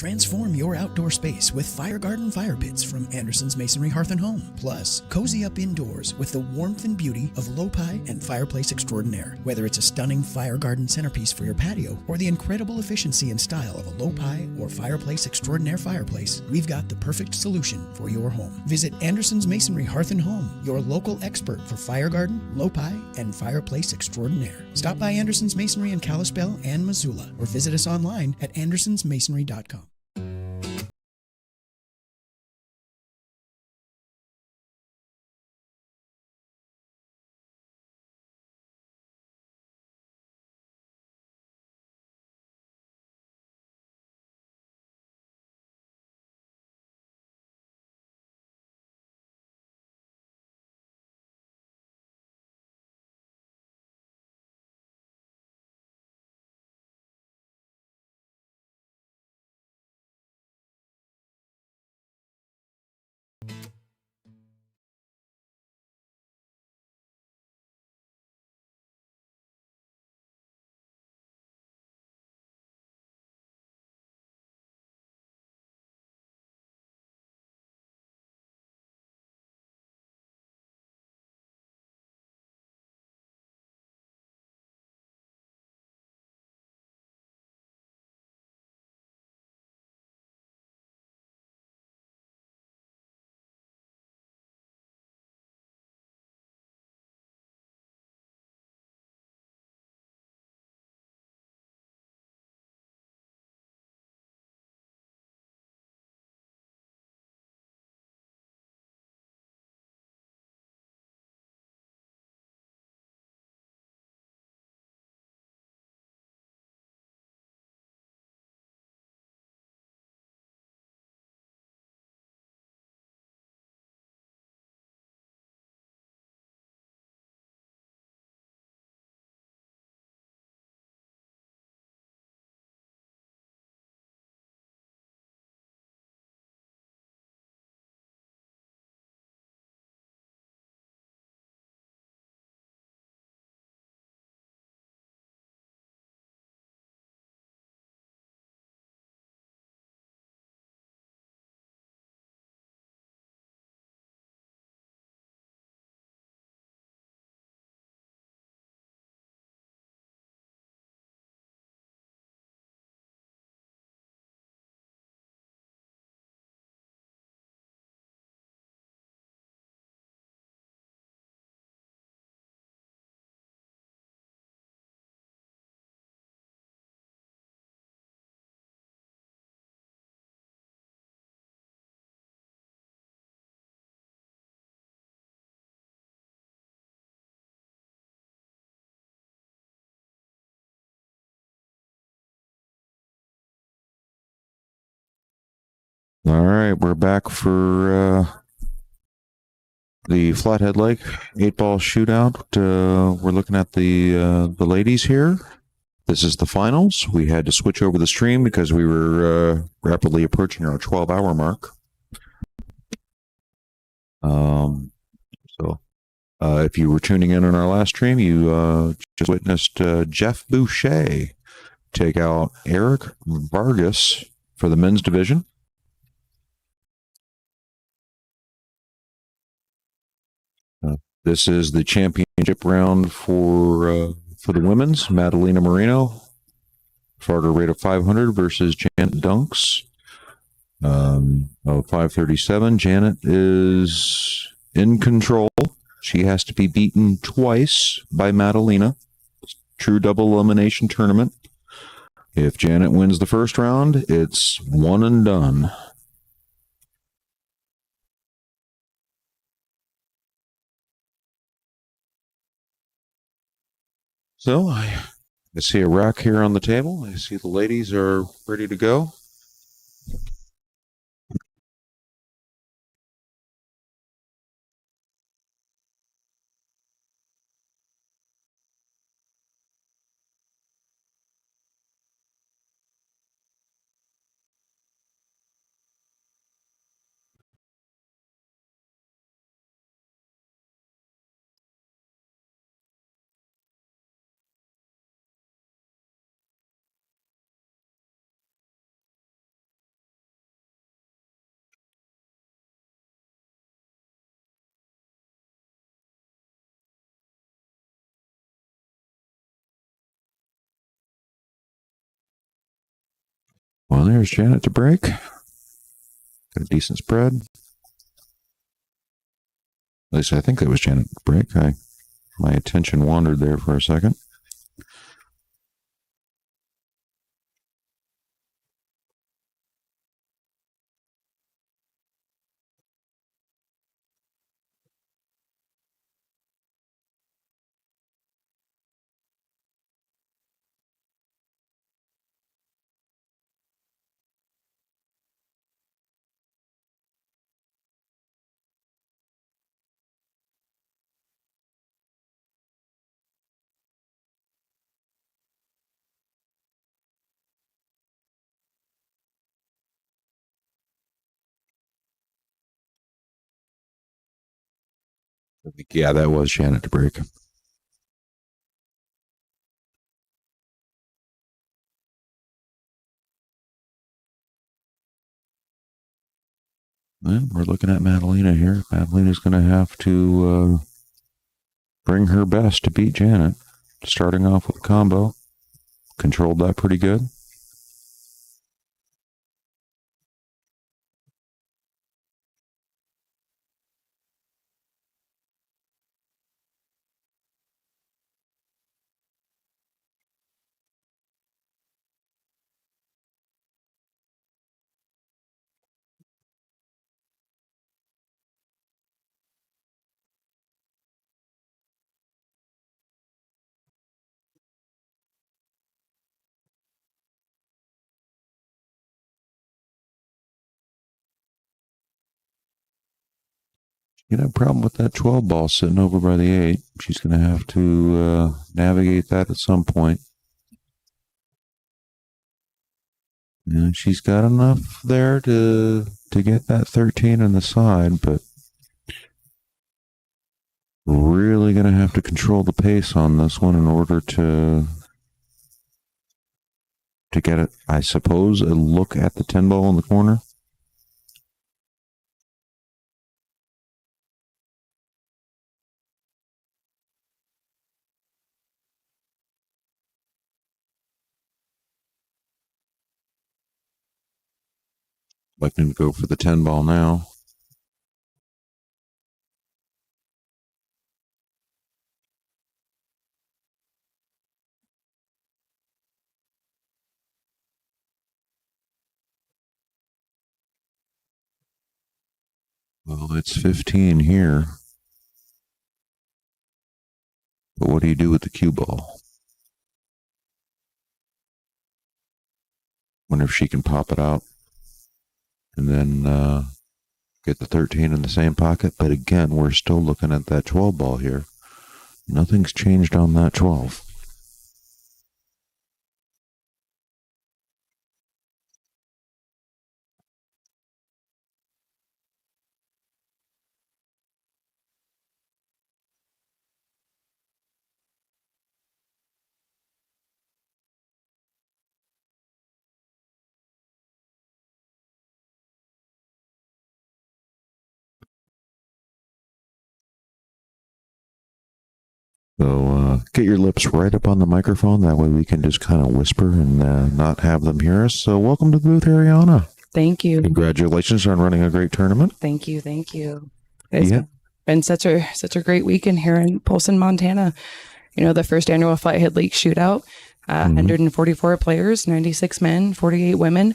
Transform your outdoor space with Fire Garden fire pits from Anderson's Masonry Hearth and Home. Plus, cozy up indoors with the warmth and beauty of Lopi and Fireplace Extraordinaire. Whether it's a stunning Fire Garden centerpiece for your patio or the incredible efficiency and style of a Lopi or Fireplace Extraordinaire fireplace, we've got the perfect solution for your home. Visit Anderson's Masonry Hearth and Home, your local expert for Fire Garden, Lopi, and Fireplace Extraordinaire. Stop by Anderson's Masonry in Kalispell and Missoula or visit us online at andersonsmasonry.com. All right, we're back for the Flathead Lake 8-ball shootout. We're looking at the ladies here. This is the finals. We had to switch over the stream because we were rapidly approaching our 12-hour mark. If you were tuning in on our last stream, you just witnessed Jeff Boucher take out Eric Vargas for the men's division. This is the championship round for the women's. Madalena Moreno, Fargo rate of 500 versus Janet Dunks of 537. Janet is in control. She has to be beaten twice by Madalena. True double elimination tournament. If Janet wins the first round, it's one and done. So I see a rack here on the table. I see the ladies are ready to go. Well, there's Janet to break. Got a decent spread. At least I think that was Janet to break. My attention wandered there for a second. Yeah, that was Janet to break. Well, we're looking at Madalena here. Madalena's going to have to bring her best to beat Janet. Starting off with a combo. Controlled that pretty good. You know, problem with that 12 ball sitting over by the 8. She's going to have to navigate that at some point. And she's got enough there to get that 13 on the side, but really going to have to control the pace on this one in order to get it, I suppose, a look at the 10 ball in the corner. Looking to go for the 10 ball now. Well, it's 15 here. But what do you do with the cue ball? Wonder if she can pop it out and then get the 13 in the same pocket. But again, we're still looking at that 12 ball here. Nothing's changed on that 12. So get your lips right up on the microphone. That way we can just kind of whisper and not have them hear us. So welcome to the booth, Ariana. Thank you. Congratulations on running a great tournament. Thank you. Thank you. It's been such a great weekend here in Polson, Montana. You know, the first annual Flathead Lake Shootout, 144 players, 96 men, 48 women.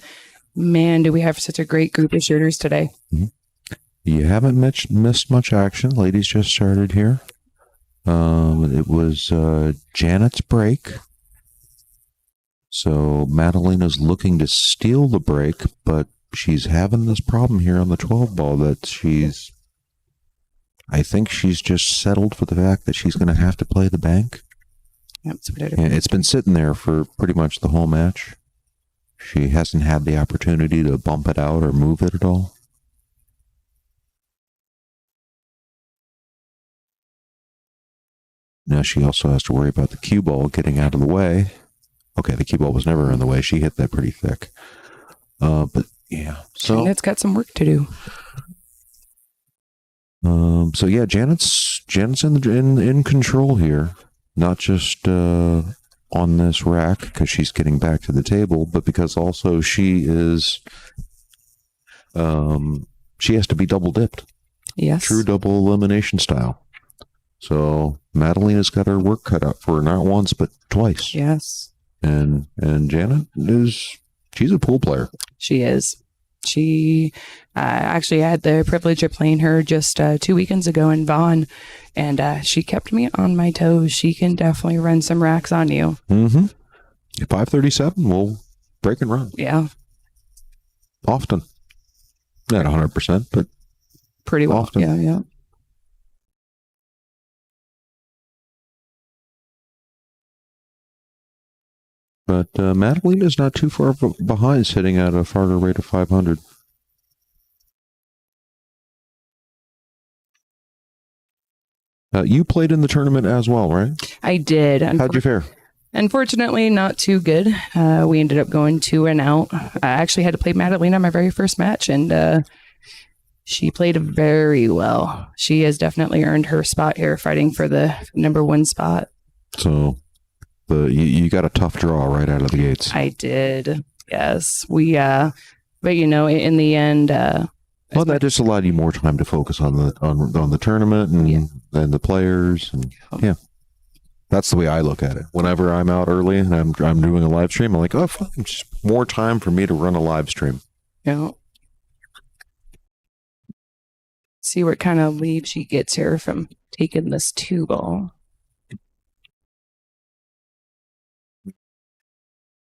Man, do we have such a great group of shooters today. You haven't missed much action. Ladies just started here. It was Janet's break. So Madalena's looking to steal the break, but she's having this problem here on the 12 ball that I think she's just settled for the fact that she's going to have to play the bank. Yep, and it's been sitting there for pretty much the whole match. She hasn't had the opportunity to bump it out or move it at all. Now she also has to worry about the cue ball getting out of the way. Okay, the cue ball was never in the way. She hit that pretty thick. But yeah, so Janet's got some work to do. So yeah, Janet's in control here, not just on on this rack because she's getting back to the table, but because also she is, she has to be double dipped. Yes. True double elimination style. So Madalena's got her work cut out for her, not once, but twice. Yes. And Janet she's a pool player. She is. She actually had the privilege of playing her just 2 weekends ago in Vaughan, and she kept me on my toes. She can definitely run some racks on you. Mm-hmm. 537 will break and run. Yeah. Often. Not 100%, but pretty well. Often. Yeah. But Madalena's not too far behind, sitting at a Fargo rate of 500. You played in the tournament as well, right? I did. How'd you fare? Unfortunately, not too good. We ended up going 2 and out. I actually had to play Madalena my very first match, and she played very well. She has definitely earned her spot here, fighting for the number 1 spot. So you got a tough draw right out of the gates. I did. Yes. But in the end, well, that just allowed you more time to focus on the tournament and the players, and yeah, that's the way I look at it. Whenever I'm out early and I'm doing a live stream, I'm like, oh, fuck, just more time for me to run a live stream. Yeah. See what kind of lead she gets here from taking this 2-ball.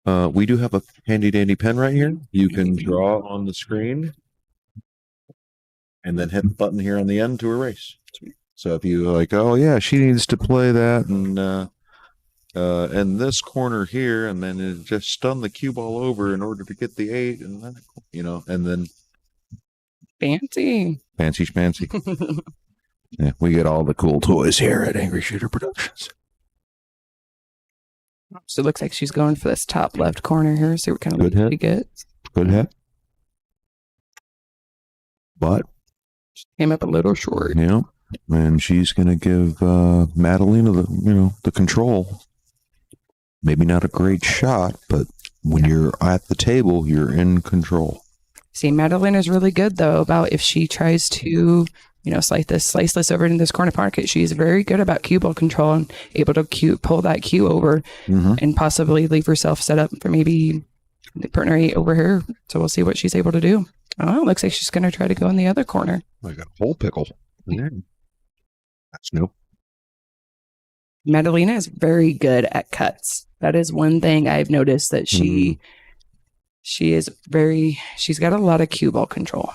We do have a handy dandy pen right here. You can draw on the screen and then hit the button here on the end to erase. So if you like, oh yeah, she needs to play that and this corner here, and then it just stun the cue ball over in order to get the 8, and then and then fancy schmancy. Yeah, we get all the cool toys here at Angry Shooter Productions. So it looks like she's going for this top left corner here. See what kind of lead she gets. Good hit. But came up a little short. Yeah. And she's going to give Madalena the control. Maybe not a great shot, but when you're at the table, you're in control. See, Madalena's really good, though, about if she tries to, slice this over in this corner pocket. She's very good about cue ball control and able to pull that cue over and possibly leave herself set up for maybe the partner 8 over here. So we'll see what she's able to do. Oh, it looks like she's going to try to go in the other corner. I got a whole pickle. Yeah. That's new. Madalena is very good at cuts. That is one thing I've noticed, that she's got a lot of cue ball control.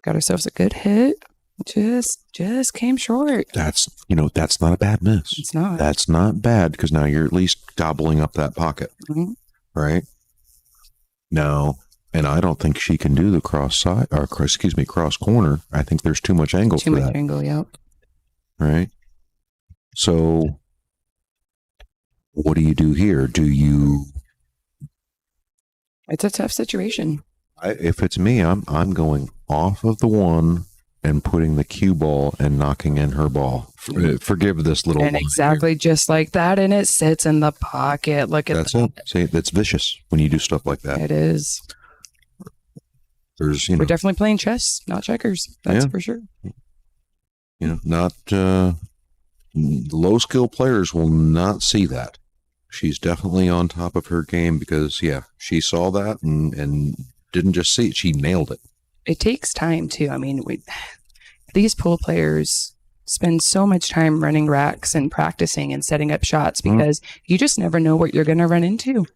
Got ourselves a good hit. Just came short. That's not a bad miss. It's not. That's not bad, because now you're at least gobbling up that pocket. Right? No. And I don't think she can do the cross corner. I think there's too much angle for that. Too much angle, yep. Right? So what do you do here? It's a tough situation. If it's me, I'm going off of the 1 and putting the cue ball and knocking in her ball. Forgive this little and exactly here. Just like that, and it sits in the pocket. Look at that. That's it. See, that's vicious when you do stuff like that. It is. We're definitely playing chess, not checkers. That's for sure. Not low skill players will not see that. She's definitely on top of her game, because she saw that and didn't just see it, she nailed it. It takes time too. I mean, these pool players spend so much time running racks and practicing and setting up shots, because you just never know what you're going to run into.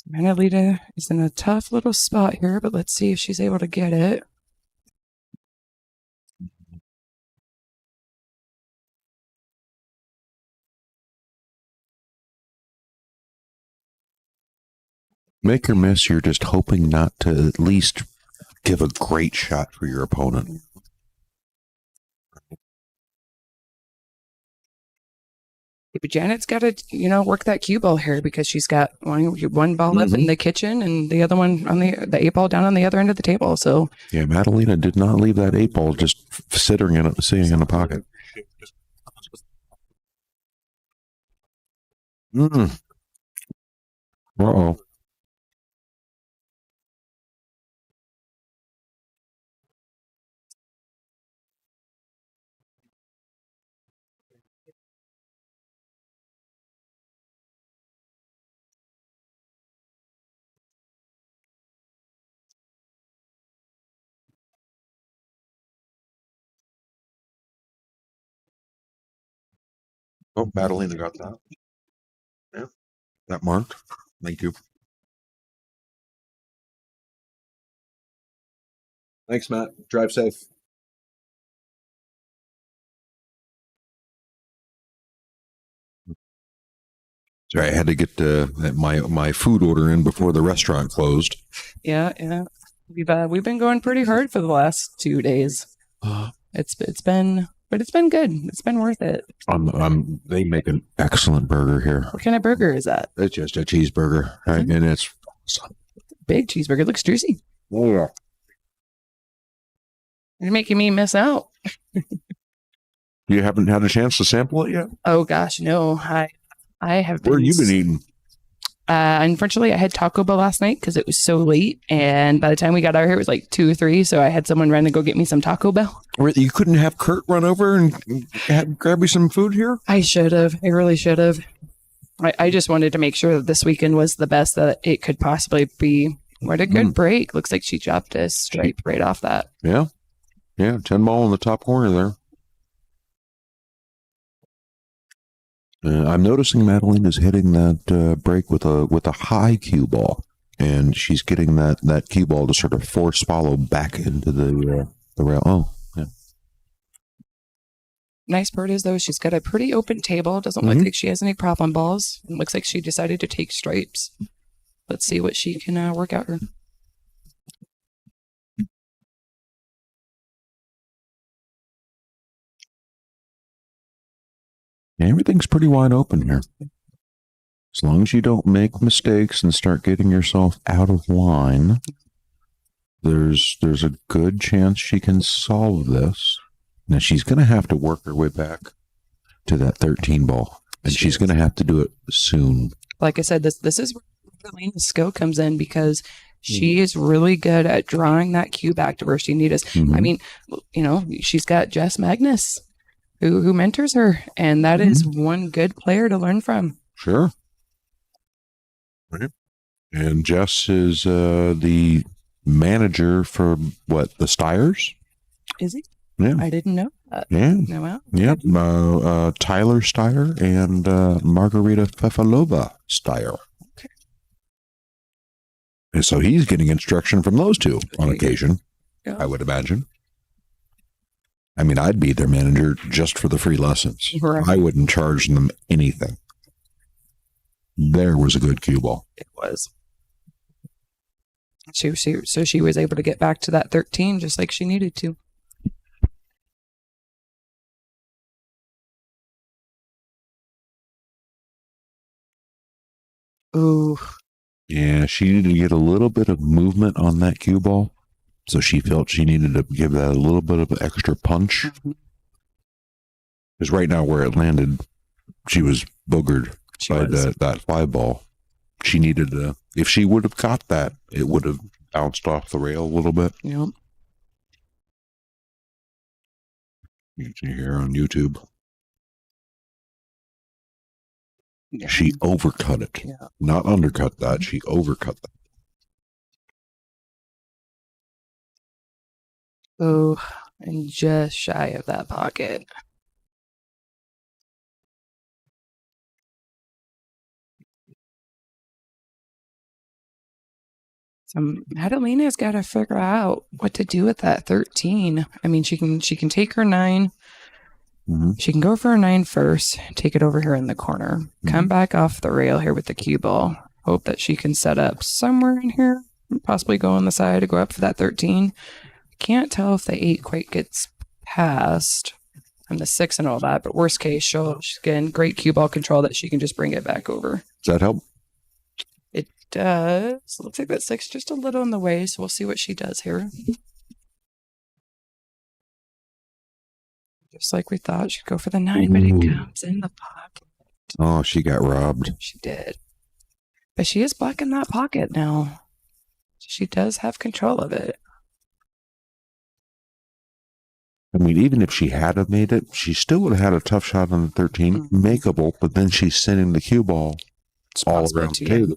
Madalena is in a tough little spot here, but let's see if she's able to get it. Make or miss, you're just hoping not to at least give a great shot for your opponent. But Janet's got to, work that cue ball here because she's got one ball up in the kitchen and the other one on the 8-ball down on the other end of the table. So yeah, Madalena did not leave that 8-ball just sitting in the pocket. Uh-oh. Oh, Madalena got that. Yeah, that marked. Thank you. Thanks, Matt. Drive safe. Sorry, I had to get my food order in before the restaurant closed. Yeah. We've been going pretty hard for the last 2 days. It's been good. It's been worth it. They make an excellent burger here. What kind of burger is that? It's just a cheeseburger, right? And it's big cheeseburger. It looks juicy. Oh yeah. You're making me miss out. You haven't had a chance to sample it yet? Oh gosh, no. I have been. Where have you been eating? Unfortunately, I had Taco Bell last night because it was so late, and by the time we got out here, it was like 2 or 3. So I had someone run to go get me some Taco Bell. You couldn't have Kurt run over and grab me some food here? I should have. I really should have. I just wanted to make sure that this weekend was the best that it could possibly be. What a good break! Looks like she chopped a stripe right off that. Yeah, 10-ball in the top corner there. I'm noticing Madeline is hitting that break with a high cue ball, and she's getting that cue ball to sort of force follow back into the rail. Oh, yeah. Nice part is though she's got a pretty open table. Doesn't look like she has any problem balls. It looks like she decided to take stripes. Let's see what she can work out her. Everything's pretty wide open here. As long as you don't make mistakes and start getting yourself out of line, there's a good chance she can solve this. Now, she's going to have to work her way back to that 13 ball, and she's going to have to do it soon. Like I said, this is where Elena's skill comes in because she is really good at drawing that cue back to where she needs us. I mean, she's got Jess Magnus, who mentors her, and that is one good player to learn from. Sure. Right. And Jess is the manager for the Steyers? Is he? Yeah. I didn't know that. Yeah. No, well, yep. Tyler Steyer and Margarita Fefalova Steyer. Okay. And so he's getting instruction from those two on occasion, I would imagine. I mean, I'd be their manager just for the free lessons. Right. I wouldn't charge them anything. There was a good cue ball. It was. So she was able to get back to that 13 just like she needed to. Ooh. Yeah, she needed to get a little bit of movement on that cue ball. So she felt she needed to give that a little bit of extra punch. Because right now where it landed, she was boogered by that 5-ball. She needed to, if she would have caught that, it would have bounced off the rail a little bit. Yep. You can hear on YouTube. Yeah. She overcut it. Yeah. Not undercut that. She overcut that. Oh, and just shy of that pocket. So Madalena's got to figure out what to do with that 13. I mean, she can take her 9. She can go for a 9 first, take it over here in the corner, come back off the rail here with the cue ball. Hope that she can set up somewhere in here, possibly go on the side to go up for that 13. Can't tell if the 8 quite gets past. from the 6 and all that, but worst case, she's getting great cue ball control that she can just bring it back over. Does that help? It does. Looks like that 6 just a little in the way, so we'll see what she does here. Just like we thought, she'd go for the 9, but it comes in the pocket. Oh, she got robbed. She did. But she is blocking that pocket now. She does have control of it. I mean, even if she had have made it, she still would have had a tough shot on the 13, makeable, but then she's sending the cue ball all around the table.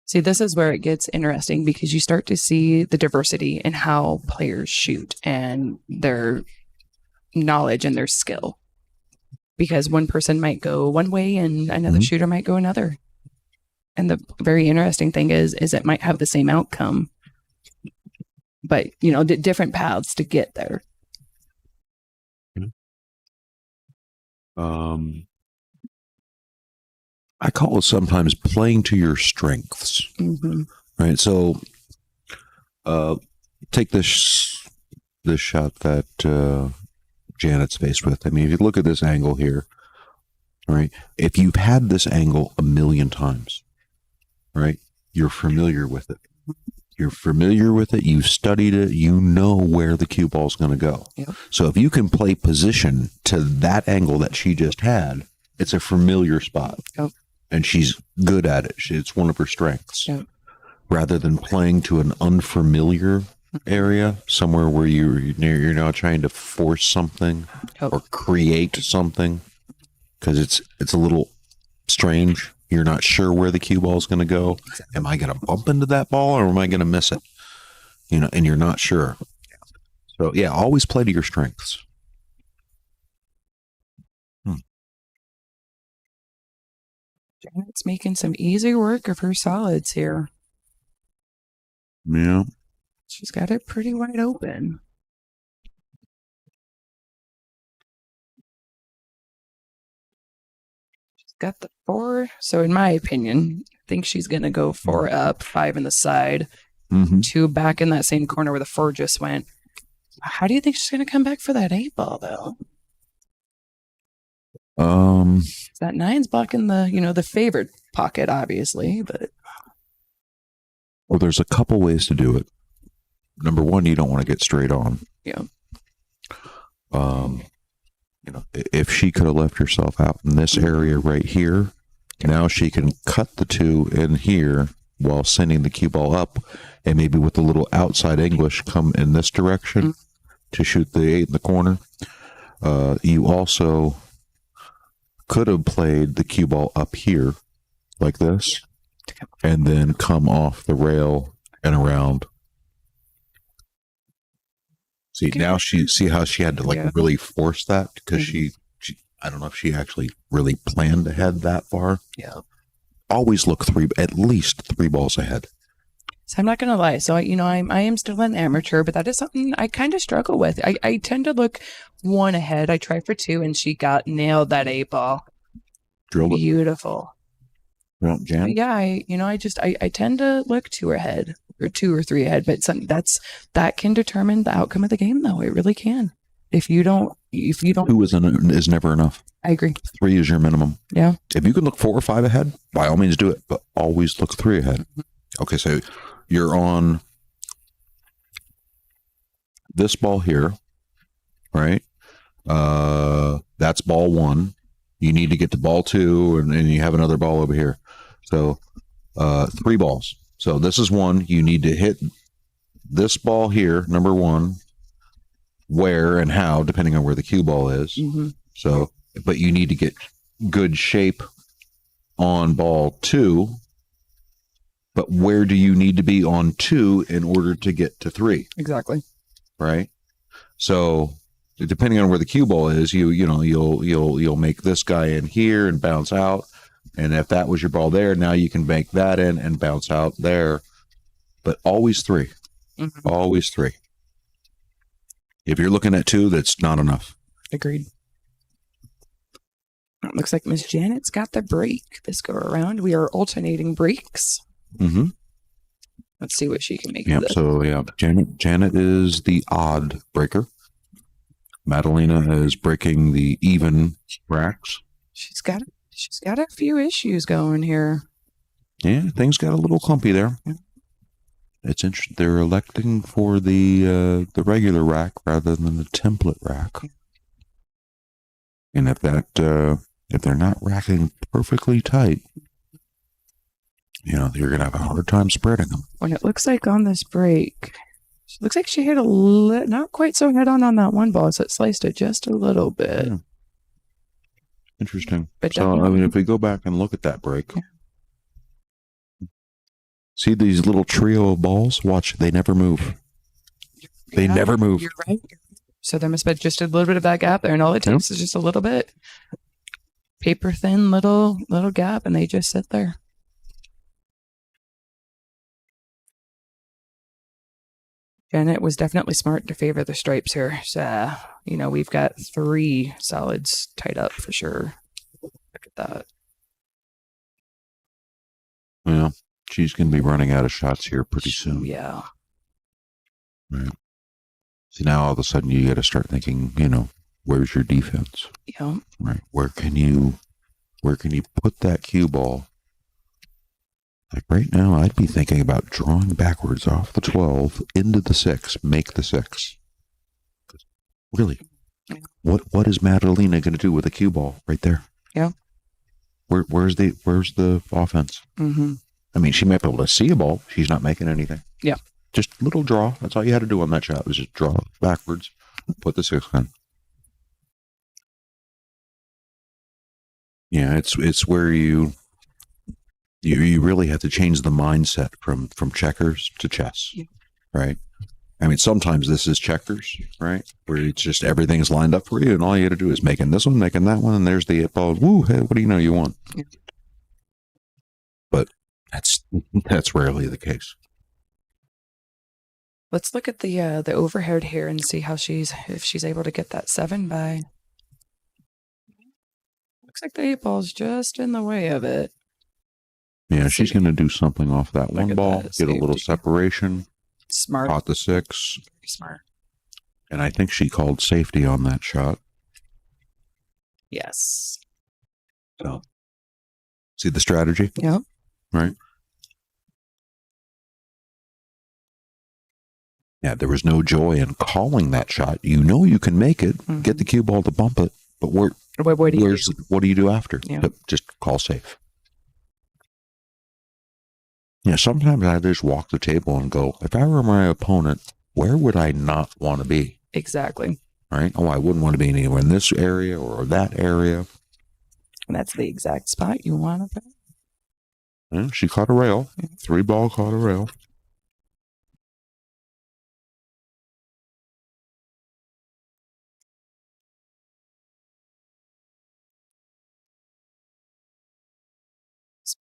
See, this is where it gets interesting because you start to see the diversity in how players shoot and their knowledge and their skill. Because one person might go one way and another shooter might go another. And the very interesting thing is it might have the same outcome, but, you know, different paths to get there. I call it sometimes playing to your strengths. Right. So, take this shot that Janet's faced with. I mean, if you look at this angle here, right? If you've had this angle a million times, right? You're familiar with it. You've studied it, you know where the cue ball's going to go. Yep. So if you can play position to that angle that she just had, it's a familiar spot. Yep. And she's good at it. It's one of her strengths. Yep. Rather than playing to an unfamiliar area, somewhere where you're now trying to force something or create something, because it's a little strange. You're not sure where the cue ball is going to go. Am I going to bump into that ball or am I going to miss it? You know, and you're not sure. So yeah, always play to your strengths. Janet's making some easy work of her solids here. Yeah. She's got it pretty wide open. She's got the 4. So in my opinion, I think she's going to go 4 up, 5 in the side, 2 back in that same corner where the 4 just went. How do you think she's going to come back for that 8 ball, though? That 9's blocking the favored pocket, obviously, but. Well, there's a couple ways to do it. Number one, you don't want to get straight on. Yeah. You know, if she could have left herself out in this area right here, now she can cut the 2 in here while sending the cue ball up, and maybe with a little outside English come in this direction to shoot the 8 in the corner. You also could have played the cue ball up here like this and then come off the rail and around. See, now see how she had to really force that because she I don't know if she actually really planned to head that far. Yeah. Always look at least 3 balls ahead. So I'm not going to lie. So, I am still an amateur, but that is something I kind of struggle with. I tend to look 1 ahead. I try for 2 and she nailed that 8 ball. Drilled it. Beautiful. Well, Jan? Yeah, I tend to look 2 ahead or 2 or 3 ahead, but that can determine the outcome of the game, though. It really can. If you don't, 2 is never enough. I agree. 3 is your minimum. Yeah. If you can look 4 or 5 ahead, by all means do it, but always look 3 ahead. Okay, so you're on this ball here, right? That's ball 1. You need to get to ball 2, and you have another ball over here. So 3 balls. So this is 1. You need to hit this ball here, number 1, where and how, depending on where the cue ball is. So, but you need to get good shape on ball 2. But where do you need to be on 2 in order to get to 3? Exactly. Right. So depending on where the cue ball is, you'll make this guy in here and bounce out. And if that was your ball there, now you can bank that in and bounce out there. But always 3. Always 3. If you're looking at 2, that's not enough. Agreed. It looks like Miss Janet's got the break this go around. We are alternating breaks. Let's see what she can make. Yep. So yeah, Janet is the odd breaker. Madalena is breaking the even racks. She's got a few issues going here. Yeah, things got a little clumpy there. Yeah. It's interesting. They're electing for the regular rack rather than the template rack. And if they're not racking perfectly tight, you're gonna have a hard time spreading them. When it looks like on this break, it looks like she hit not quite so head on that one ball, so it sliced it just a little bit. Yeah. Interesting. But so if we go back and look at that break. Yeah. See these little trio of balls? Watch, they never move. They never move. You're right. So there must be just a little bit of that gap there, and all it takes is just a little bit. Paper thin little gap, and they just sit there. Janet was definitely smart to favor the stripes here. So, we've got 3 solids tied up for sure. Look at that. Yeah. She's going to be running out of shots here pretty soon. Yeah. Right. See, now all of a sudden you got to start thinking, where's your defense? Yeah. Right. Where can you put that cue ball? Like right now, I'd be thinking about drawing backwards off the 12 into the 6, make the 6. Really? What is Madalena going to do with a cue ball right there? Yeah. Where's the offense? Mm-hmm. I mean, she might be able to see a ball. She's not making anything. Yeah. Just a little draw. That's all you had to do on that shot was just draw backwards, put the 6 in. Yeah, it's where you really have to change the mindset from checkers to chess, right? I mean, sometimes this is checkers, right? Where it's just everything's lined up for you, and all you got to do is making this one, making that one, and there's the 8 ball. Woo! Hey, what do you know? You won. Yeah. But that's rarely the case. Let's look at the overhead here and see if she's able to get that 7 by. Looks like the 8 ball's just in the way of it. Yeah, she's going to do something off that one ball, get a little separation. Smart. Caught the 6. Very smart. And I think she called safety on that shot. Yes. So, see the strategy? Yep. Right? Yeah, there was no joy in calling that shot. You can make it, get the cue ball to bump it, but what do you do after? Yeah. Just call safe. Yeah, sometimes I just walk the table and go, if I were my opponent, where would I not want to be? Exactly. Right? Oh, I wouldn't want to be anywhere in this area or that area. And that's the exact spot you want to be. Yeah, she caught a rail. 3 ball caught a rail.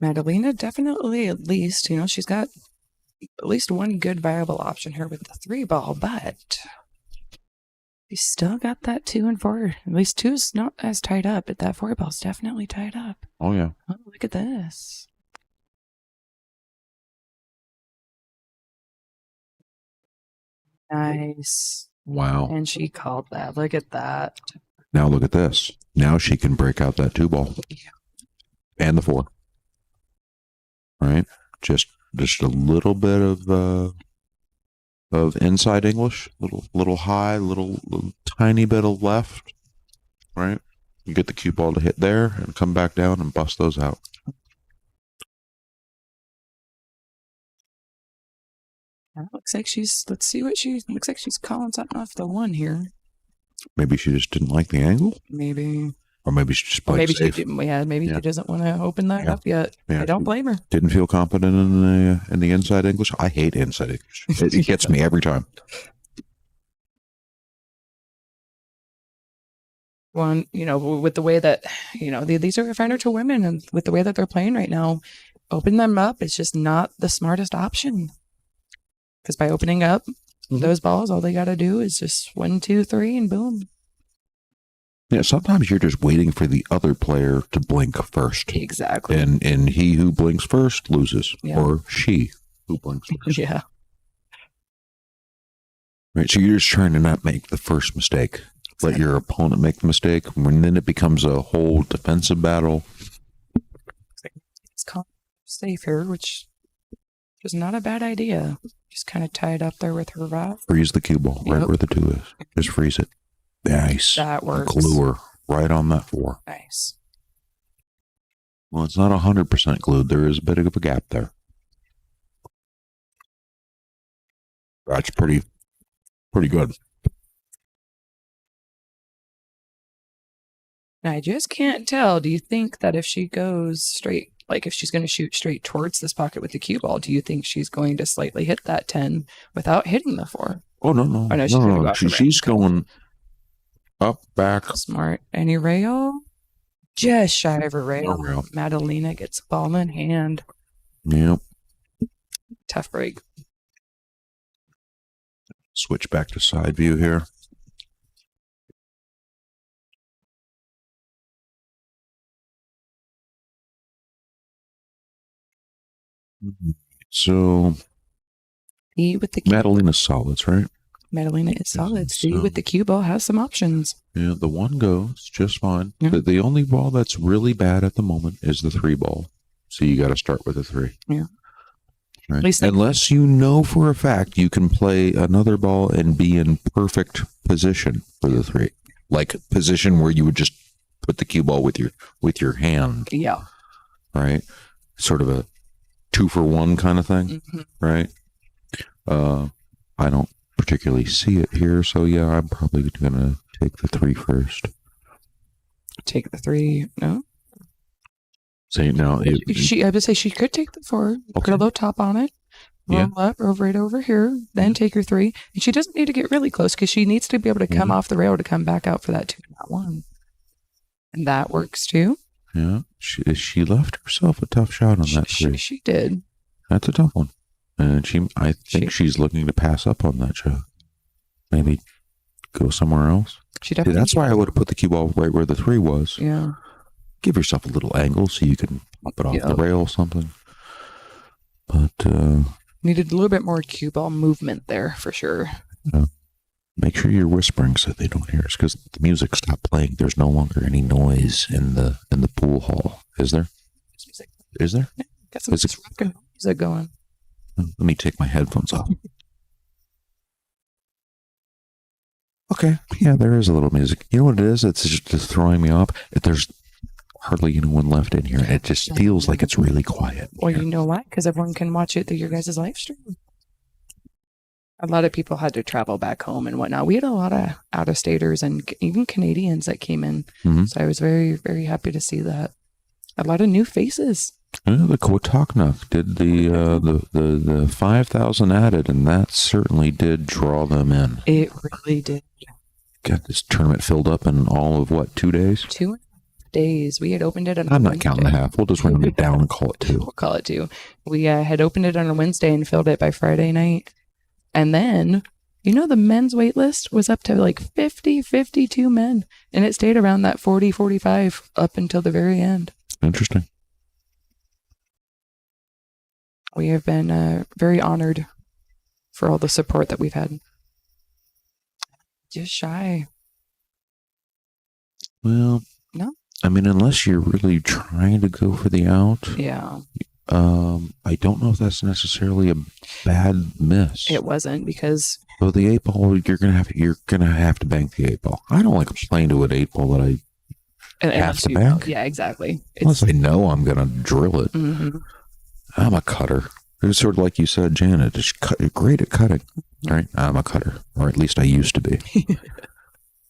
Madalena definitely at least, she's got at least one good viable option here with the 3 ball, but she's still got that 2 and 4. At least 2's not as tied up, but that 4 ball's definitely tied up. Oh, yeah. Oh, look at this. Nice. Wow. And she called that. Look at that. Now look at this. Now she can break out that 2 ball. Yeah. And the 4. Right? Just a little bit of inside English, little high, little tiny bit of left, right? You get the cue ball to hit there and come back down and bust those out. Looks like looks like she's calling something off the 1 here. Maybe she just didn't like the angle. Maybe. Or maybe she just played safe. She doesn't want to open that up yet. Yeah. I don't blame her. Didn't feel confident in the inside English. I hate inside English. It gets me every time. One, with the way that, these are offender to women, and with the way that they're playing right now, open them up is just not the smartest option. Because by opening up those balls, all they got to do is just 1, 2, 3, and boom. Yeah, sometimes you're just waiting for the other player to blink first. Exactly. And he who blinks first loses, or she Who blinks first? Yeah. Right. So you're just trying to not make the first mistake. Let your opponent make the mistake. When then it becomes a whole defensive battle. It's safe here, which is not a bad idea. Just kind of tie it up there with her rod. Freeze the cue ball right where the 2 is. Just freeze it. Nice. That works. Glue her right on that 4. Nice. Well, it's not 100% glued. There is a bit of a gap there. That's pretty good. I just can't tell. Do you think that if she goes straight, like if she's going to shoot straight towards this pocket with the cue ball, do you think she's going to slightly hit that 10 without hitting the 4? Oh, no. Oh, no, She's going up, back. Smart. Any rail? Just shy of a rail. No rail. Madalena gets the ball in hand. Yep. Tough break. Switch back to side view here. So, E with the Madalena's solids, right? Madalena is solid. C with the cue ball has some options. Yeah, the 1 goes just fine. Yeah. The only ball that's really bad at the moment is the 3 ball. So you got to start with a 3. Yeah. Right? At least unless you know for a fact you can play another ball and be in perfect position for the 3, like position where you would just put the cue ball with your hand. Yeah. Right. Sort of a 2-for-1 kind of thing. Mm-hmm. Right. I don't particularly see it here, so yeah, I'm probably gonna take the 3 first. Take the 3. No. Say now. I would say she could take the 4. Okay. Put a low top on it. Roll up right over here. Then take her 3. And she doesn't need to get really close because she needs to be able to come off the rail to come back out for that 2, not 1. And that works too. Yeah. She left herself a tough shot on that 3. She did. That's a tough one. And I think she's looking to pass up on that shot. Maybe go somewhere else. She definitely. That's why I would have put the cue ball right where the 3 was. Yeah. Give yourself a little angle so you can pop it off the rail or something. But needed a little bit more cue ball movement there for sure. Make sure you're whispering so they don't hear us, because the music stopped playing. There's no longer any noise in the pool hall. Is there? Is there? Yeah, got some rock and roll music going. Let me take my headphones off. Okay. Yeah, there is a little music. You know what it is? It's just throwing me off. There's hardly anyone left in here. It just feels like it's really quiet. Well, you know why? Because everyone can watch it through your guys' live stream. A lot of people had to travel back home and whatnot. We had a lot of out-of-staters and even Canadians that came in. Mm-hmm. So I was very, very happy to see that. A lot of new faces. The Quataknuk did the 5,000 added, and that certainly did draw them in. It really did. Got this tournament filled up in all of, 2 days? 2 days. We had opened it on I'm not counting the half. We'll just run it down and call it 2. We'll call it 2. We had opened it on a Wednesday and filled it by Friday night. And then, the men's wait list was up to like 50, 52 men. And it stayed around that 40, 45 up until the very end. Interesting. We have been very honored for all the support that we've had. Just shy. Well, no. I mean, unless you're really trying to go for the out. Yeah. I don't know if that's necessarily a bad miss. It wasn't, because so the 8 ball, you're gonna have to bank the 8 ball. I don't like playing to an 8 ball that I have to bank. Yeah, exactly. Unless I know I'm gonna drill it. Mm-hmm. I'm a cutter. It's sort of like you said, Janet. Just great at cutting, right? I'm a cutter, or at least I used to be.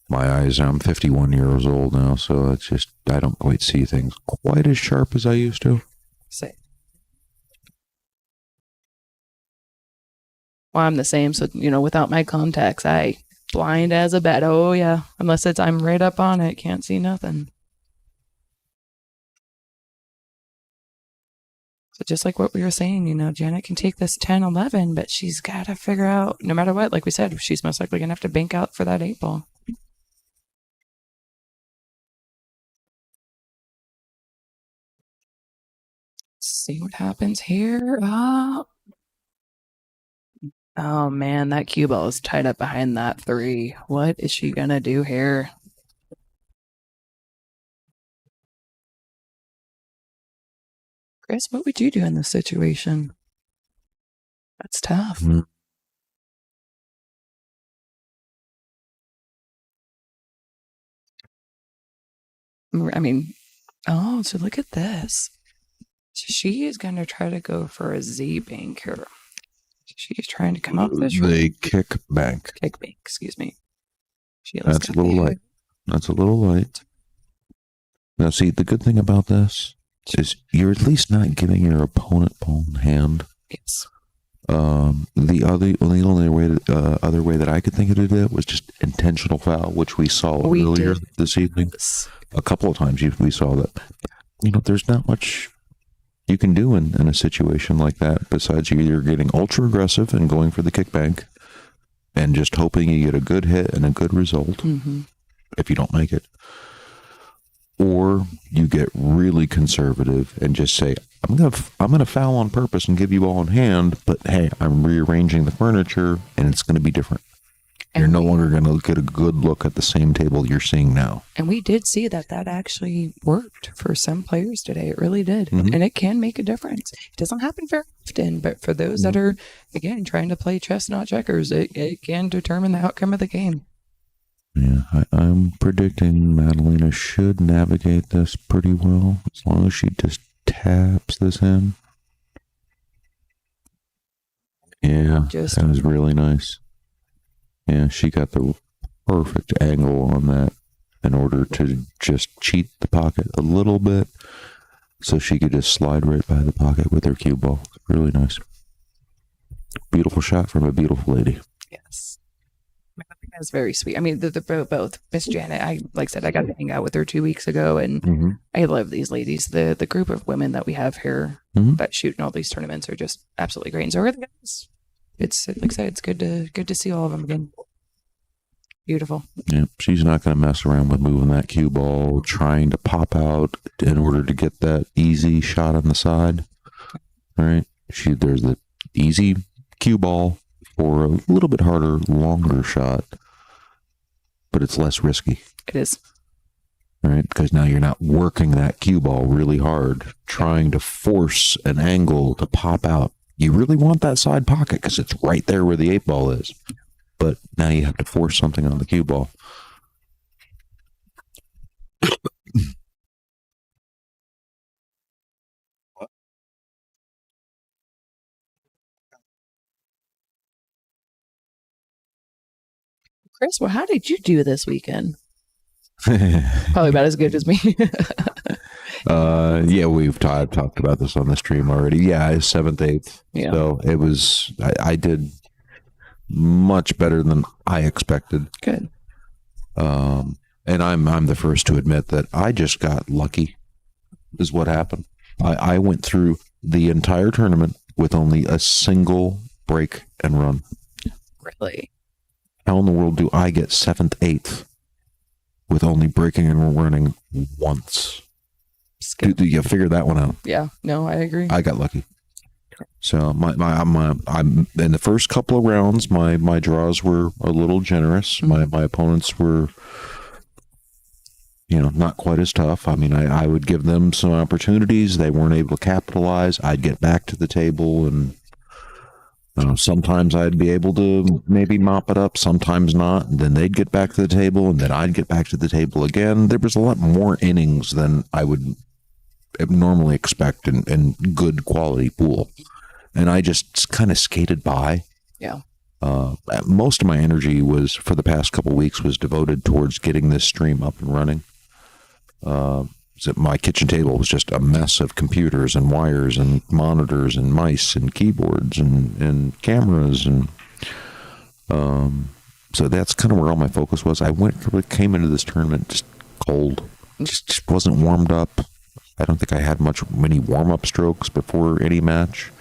My eyes. I'm 51 years old now, so it's just I don't quite see things quite as sharp as I used to. Say. Well, I'm the same. So, without my contacts, I blind as a bat. Oh, yeah. Unless I'm right up on it. Can't see nothing. So just like what we were saying, Janet can take this 10, 11, but she's got to figure out, no matter what, like we said, she's most likely going to have to bank out for that 8 ball. Let's see what happens here. Oh man, that cue ball is tied up behind that 3. What is she gonna do here? Chris, what would you do in this situation? That's tough. I mean, oh, so look at this. She is going to try to go for a Z bank here. She's trying to come up this the kick bank. Kick bank, excuse me. That's a little light. That's a little light. Now, see, the good thing about this is you're at least not giving your opponent pawn hand. Yes. The other way that I could think of it was just intentional foul, which we saw earlier this evening. A couple of times we saw that. You know, there's not much you can do in a situation like that besides you either getting ultra aggressive and going for the kickbank and just hoping you get a good hit and a good result if you don't make it, or you get really conservative and just say, I'm gonna foul on purpose and give you all in hand, but hey, I'm rearranging the furniture and it's going to be different. You're no longer going to get a good look at the same table you're seeing now. And we did see that actually worked for some players today. It really did. And it can make a difference. It doesn't happen very often, but for those that are, again, trying to play chess, not checkers, it can determine the outcome of the game. Yeah, I'm predicting Madalena should navigate this pretty well, as long as she just taps this in. Yeah, that was really nice. Yeah, she got the perfect angle on that in order to just cheat the pocket a little bit so she could just slide right by the pocket with her cue ball. Really nice. Beautiful shot from a beautiful lady. Yes. That was very sweet. I mean, they're both. Miss Janet, like I said, I got to hang out with her 2 weeks ago, and I love these ladies. The group of women that we have here that shoot in all these tournaments are just absolutely great. And so are the guys. It's like I said, it's good to see all of them again. Beautiful. Yeah, she's not going to mess around with moving that cue ball, trying to pop out in order to get that easy shot on the side. All right, there's the easy cue ball for a little bit harder, longer shot, but it's less risky. It is. All right, because now you're not working that cue ball really hard, trying to force an angle to pop out. You really want that side pocket because it's right there where the 8-ball is. But now you have to force something on the cue ball. Chris, well, how did you do this weekend? Probably about as good as me. Yeah, we've talked about this on the stream already. Yeah, 7th, 8th. Yeah. So it was, I did much better than I expected. Good. And I'm the first to admit that I just got lucky is what happened. I went through the entire tournament with only a single break and run. Really? How in the world do I get 7th, 8th with only breaking and running once? Do you figure that one out? Yeah, no, I agree. I got lucky. So I'm in the first couple of rounds, my draws were a little generous. My opponents were, not quite as tough. I mean, I would give them some opportunities. They weren't able to capitalize. I'd get back to the table, and sometimes I'd be able to maybe mop it up, sometimes not. And then they'd get back to the table, and then I'd get back to the table again. There was a lot more innings than I would normally expect in good quality pool. And I just kind of skated by. Yeah. Most of my energy for the past couple of weeks was devoted towards getting this stream up and running. So my kitchen table was just a mess of computers and wires and monitors and mice and keyboards and cameras. And so that's kind of where all my focus was. I came into this tournament just cold. Just wasn't warmed up. I don't think I had many warm-up strokes before any match.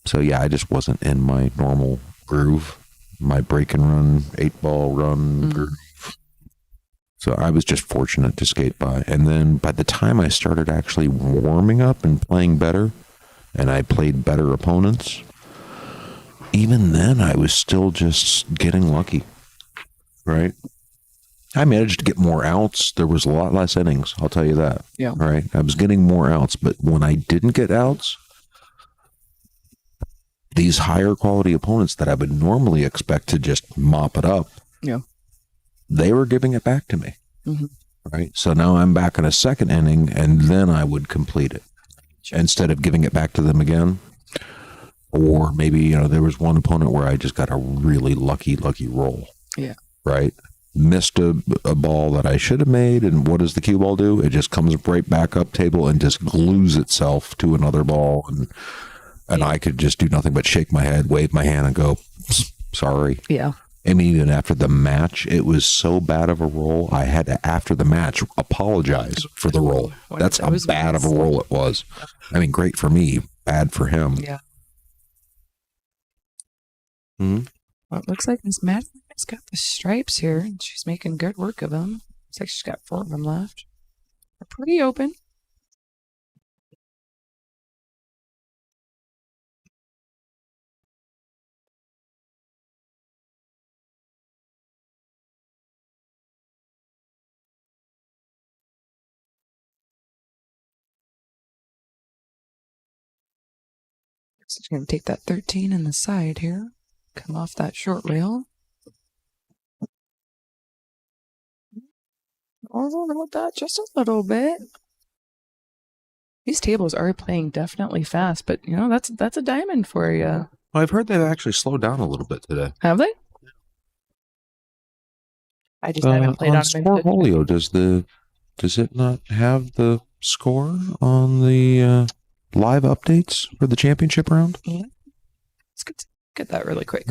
So yeah, I just wasn't in my normal groove, my break and run, 8-ball run groove. So I was just fortunate to skate by. And then by the time I started actually warming up and playing better, and I played better opponents, even then, I was still just getting lucky, right? I managed to get more outs. There was a lot less innings, I'll tell you that. Yeah. Right? I was getting more outs, but when I didn't get outs, these higher quality opponents that I would normally expect to just mop it up, they were giving it back to me. Mm-hmm. Right? So now I'm back in a second inning, and then I would complete it instead of giving it back to them again. Or maybe, there was one opponent where I just got a really lucky roll. Yeah. Right? Missed a ball that I should have made, and what does the cue ball do? It just comes right back up table and just glues itself to another ball, and I could just do nothing but shake my head, wave my hand, and go, sorry. Yeah. I mean, even after the match, it was so bad of a roll, I had to, after the match, apologize for the roll. That's how bad of a roll it was. I mean, great for me, bad for him. Yeah. Mm-hmm. Well, it looks like Miss Madeline's got the stripes here, and she's making good work of them. Looks like she's got 4 of them left. They're pretty open. So she's going to take that 13 in the side here. Come off that short rail. Overload that just a little bit. These tables are playing definitely fast, but that's a diamond for you. Well, I've heard they've actually slowed down a little bit today. Have they? I just haven't played on Scoreholio. Does it not have the score on the live updates for the championship round? Yeah. Let's get that really quick.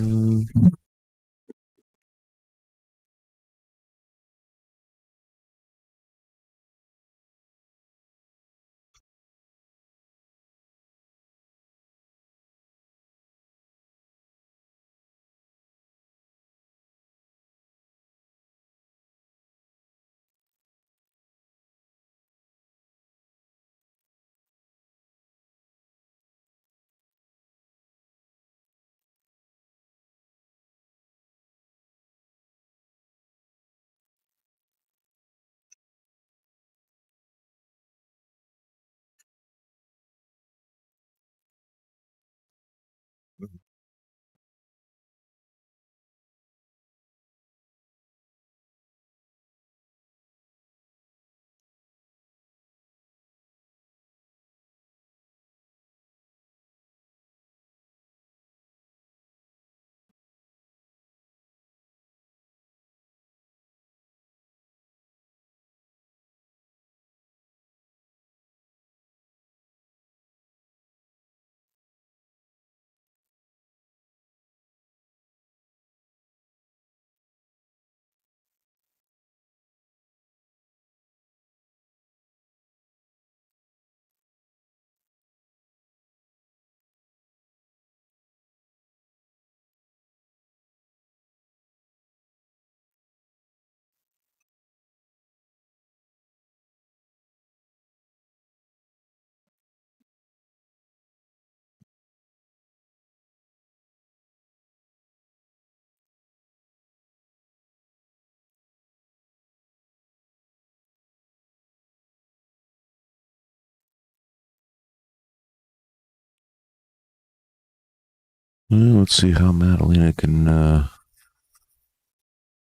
Let's see how Madalena can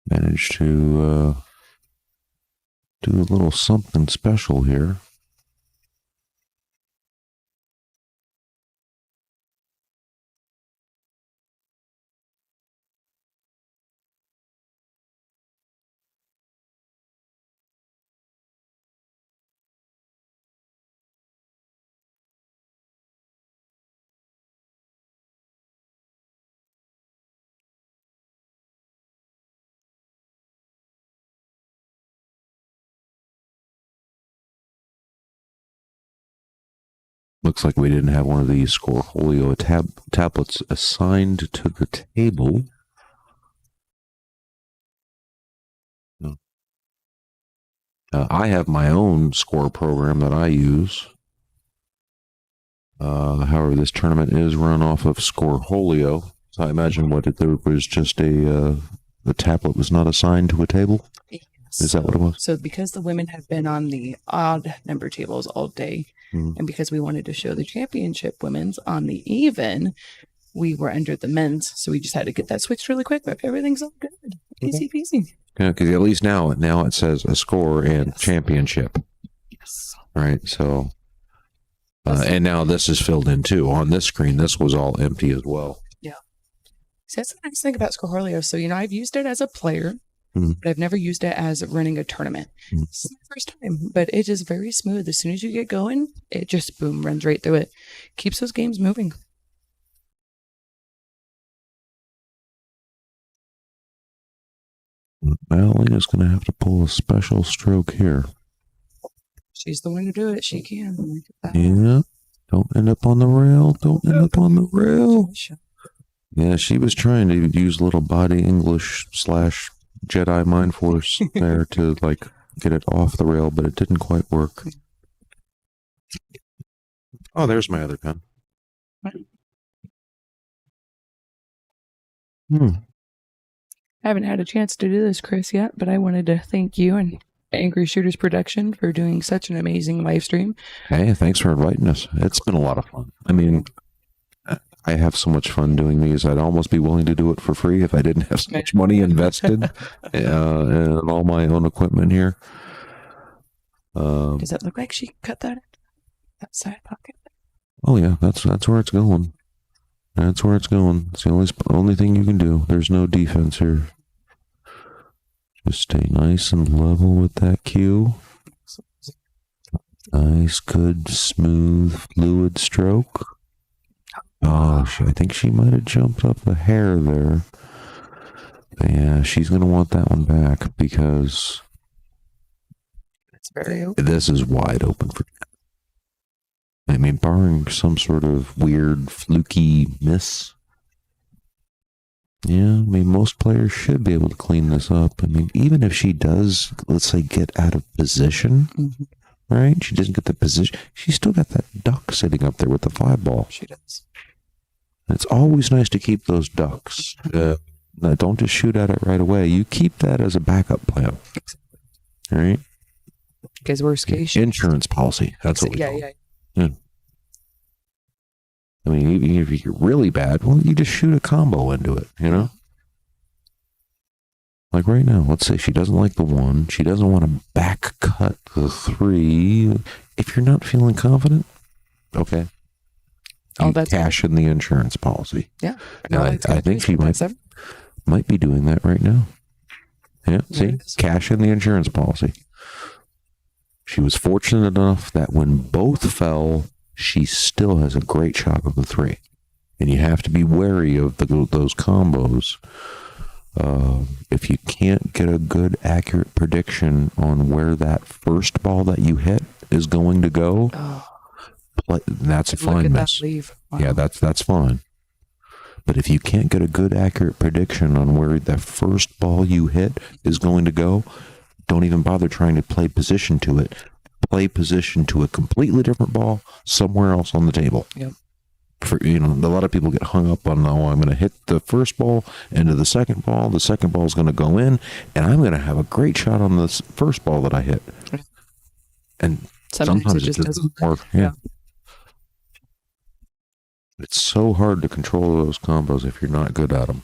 manage to do a little something special here. Looks like we didn't have one of these Scoreholio tablets assigned to the table. No. I have my own score program that I use. However, this tournament is run off of Scoreholio. So I imagine there was just the tablet was not assigned to a table. Yes. Is that what it was? So because the women have been on the odd number tables all day, and because we wanted to show the championship women's on the even, we were under the men's. So we just had to get that switched really quick, but everything's all good. Easy peasy. Yeah, because at least now it says a score and championship. Yes. Right. So, and now this is filled in too. On this screen, this was all empty as well. Yeah. See, that's the nice thing about Scorholio. So, I've used it as a player, but I've never used it as running a tournament. This is my first time, but it is very smooth. As soon as you get going, it just boom, runs right through it. Keeps those games moving. Well, Lena's going to have to pull a special stroke here. She's the one to do it. She can. Look at that. Yeah. Don't end up on the rail. Don't end up on the rail. Yeah, she was trying to use little body English / Jedi Mind Force there to get it off the rail, but it didn't quite work. Oh, there's my other pen. I haven't had a chance to do this, Chris, yet, but I wanted to thank you and Angry Shooters Production for doing such an amazing live stream. Hey, thanks for inviting us. It's been a lot of fun. I mean, I have so much fun doing these. I'd almost be willing to do it for free if I didn't have so much money invested in all my own equipment here. Does it look like she cut that side pocket? Oh yeah, that's where it's going. That's where it's going. It's the only thing you can do. There's no defense here. Just stay nice and level with that cue. Nice, good, smooth, fluid stroke. Oh, I think she might have jumped up a hair there. But yeah, she's going to want that one back because it's very open. This is wide open for. I mean, barring some sort of weird, fluky miss. Yeah, I mean, most players should be able to clean this up. I mean, even if she does, let's say, get out of position, right? She doesn't get the position. She's still got that duck sitting up there with the 5-ball. She does. It's always nice to keep those ducks. Don't just shoot at it right away. You keep that as a backup plan. All right? Because worst case... Insurance policy. That's what we call it. Yeah. I mean, even if you're really bad, well, you just shoot a combo into it, Like right now, let's say she doesn't like the 1. She doesn't want to back cut the 3. If you're not feeling confident, okay. That's cash in the insurance policy. Yeah. Now, I think she might be doing that right now. Yeah, see? Cash in the insurance policy. She was fortunate enough that when both fell, she still has a great shot of the 3. And you have to be wary of those combos. If you can't get a good, accurate prediction on where that first ball that you hit is going to go, that's a fine miss. Wow. Yeah, that's fine. But if you can't get a good, accurate prediction on where the first ball you hit is going to go, don't even bother trying to play position to it. Play position to a completely different ball somewhere else on the table. Yep. A lot of people get hung up on, I'm going to hit the first ball into the second ball. The second ball is going to go in, and I'm going to have a great shot on this first ball that I hit. And sometimes it just doesn't work. Yeah. It's so hard to control those combos if you're not good at them.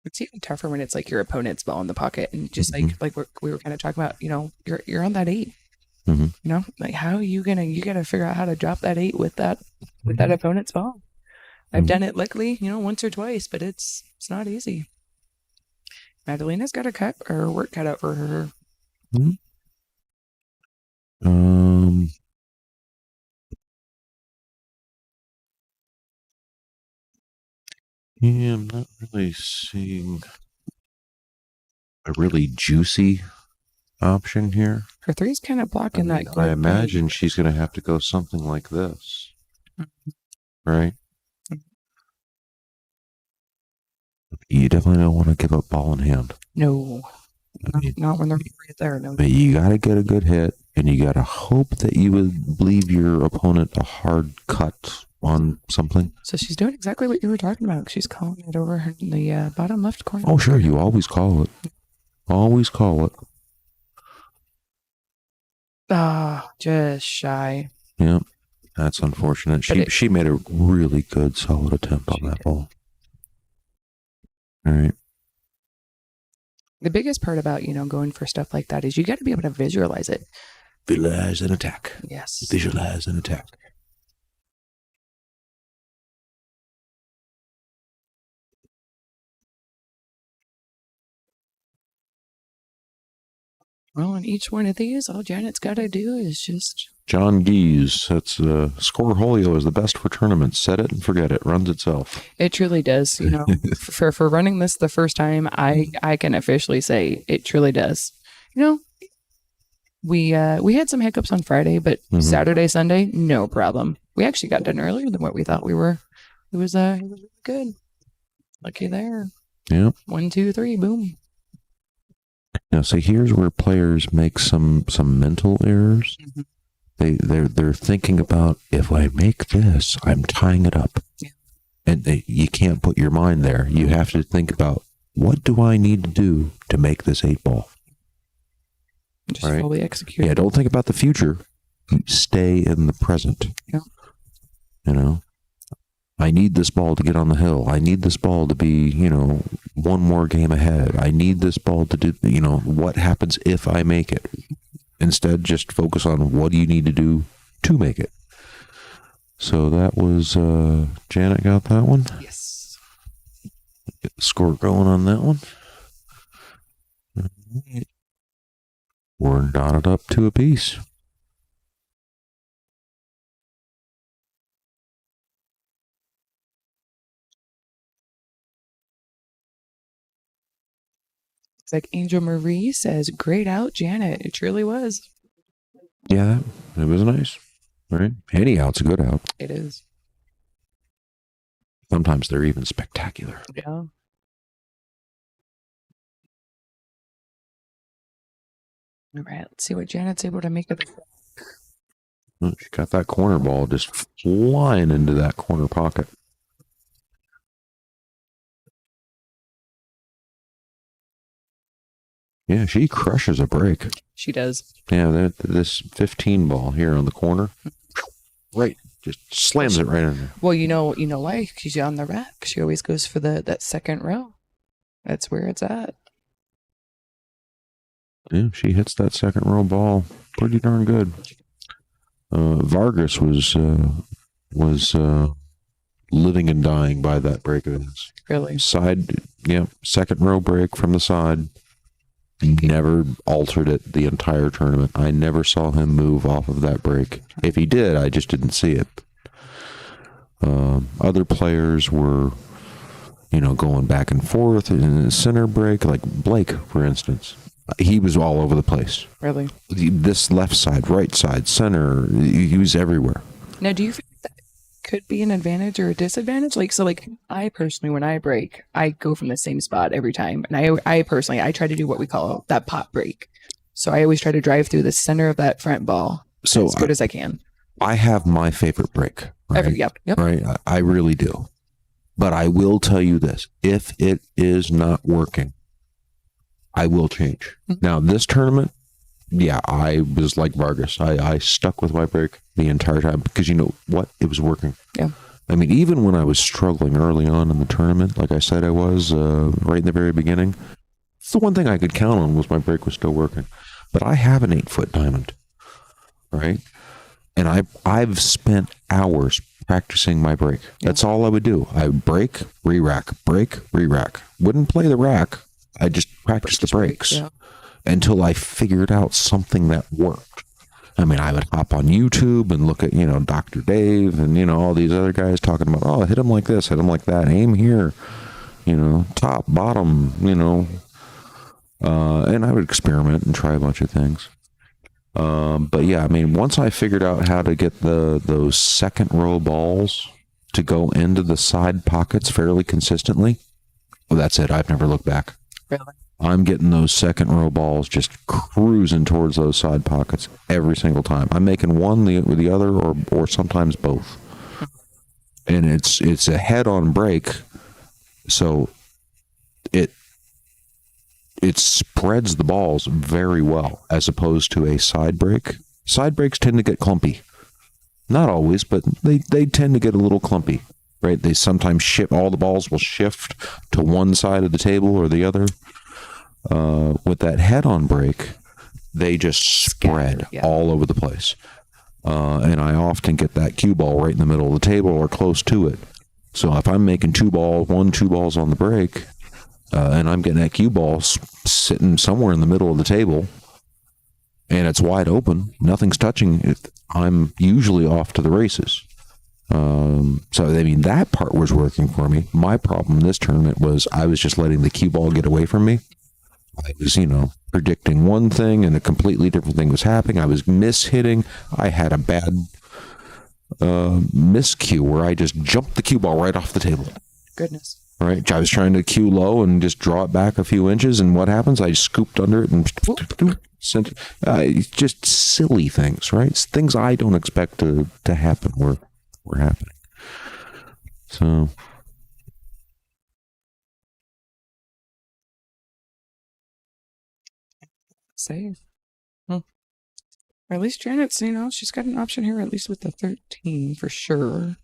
It's even tougher when it's like your opponent's ball in the pocket and just like we were kind of talking about, you're on that 8. Like how are you you got to figure out how to drop that 8 with that opponent's ball. I've done it luckily, once or twice, but it's not easy. Madalena's got a work cut out for her. Yeah, I'm not really seeing a really juicy option here. Her 3's kind of blocking that. I imagine she's going to have to go something like this. Right? You definitely don't want to give up ball in hand. No. Not when they're right there. No. But you got to get a good hit, and you got to hope that you would leave your opponent a hard cut on something. So she's doing exactly what you were talking about. She's calling it over in the bottom left corner. Oh, sure. You always call it. Always call it. Ah, just shy. Yeah, that's unfortunate. She made a really good, solid attempt on that ball. All right. The biggest part about, going for stuff like that is you got to be able to visualize it. Visualize an attack. Yes. Visualize an attack. Well, in each one of these, all Janet's got to do is just... John Geese, that's Scoreholio is the best for tournaments. Set it and forget it. Runs itself. It truly does. For running this the first time, I can officially say it truly does. We had some hiccups on Friday, but Saturday, Sunday, no problem. We actually got done earlier than what we thought we were. It was really good. Lucky there. Yeah. 1, 2, 3, boom. Now, see, here's where players make some mental errors. They're thinking about, if I make this, I'm tying it up. Yeah. And you can't put your mind there. You have to think about, what do I need to do to make this 8-ball? Just fully execute. Yeah, don't think about the future. Stay in the present. Yeah. I need this ball to get on the hill. I need this ball to be, one more game ahead. I need this ball to do, what happens if I make it? Instead, just focus on what do you need to do to make it. So that was, Janet got that one? Yes. Get the score going on that one. We're knotted up to a piece. It's like Angel Marie says, great out, Janet. It truly was. Yeah, it was nice. Right? Any out's a good out. It is. Sometimes they're even spectacular. Yeah. All right, let's see what Janet's able to make of it. She got that corner ball just flying into that corner pocket. Yeah, she crushes a break. She does. Yeah, this 15 ball here on the corner, right, just slams it right in there. Well, you know why? She's on the rack. She always goes for that second row. That's where it's at. Yeah, she hits that second row ball pretty darn good. Vargas was living and dying by that break of his. Really? Second row break from the side. Never altered it the entire tournament. I never saw him move off of that break. If he did, I just didn't see it. Other players were, going back and forth in the center break, like Blake, for instance. He was all over the place. Really? This left side, right side, center, he was everywhere. Now, do you think that could be an advantage or a disadvantage? I personally, when I break, I go from the same spot every time. And I personally try to do what we call that pop break. So I always try to drive through the center of that front ball as good as I can. I have my favorite break. Right? Yep. Right? I really do. But I will tell you this. If it is not working, I will change. Now, this tournament, I was like Vargas. I stuck with my break the entire time because you know what? It was working. Yeah. I mean, even when I was struggling early on in the tournament, like I said I was right in the very beginning, the one thing I could count on was my break was still working. But I have an 8-foot diamond, right? And I've spent hours practicing my break. Yeah. That's all I would do. I break, re-rack, break, re-rack. Wouldn't play the rack. I just practiced the breaks until I figured out something that worked. I mean, I would hop on YouTube and look at, Dr. Dave and, all these other guys talking about, hit him like this, hit him like that, aim here, top, bottom, and I would experiment and try a bunch of things. But yeah, I mean, once I figured out how to get those second row balls to go into the side pockets fairly consistently, well, that's it. I've never looked back. Really? I'm getting those second row balls just cruising towards those side pockets every single time. I'm making one the other or sometimes both. and it's a head-on break, so it spreads the balls very well as opposed to a side break. Side breaks tend to get clumpy. Not always, but they tend to get a little clumpy, right? They sometimes all the balls will shift to one side of the table or the other. With that head-on break, they just spread all over the place. And I often get that cue ball right in the middle of the table or close to it. So if I'm making two balls on the break, and I'm getting that cue ball sitting somewhere in the middle of the table, and it's wide open, nothing's touching it, I'm usually off to the races. So, I mean, that part was working for me. My problem this tournament was I was just letting the cue ball get away from me. I was, predicting one thing and a completely different thing was happening. I was mishitting. I had a bad miscue where I just jumped the cue ball right off the table. Goodness. Right? I was trying to cue low and just draw it back a few inches, and what happens? I scooped under it and sent it. Just silly things, right? It's things I don't expect to happen were happening. So... Save. Or at least Janet's, she's got an option here, at least with the 13 for sure.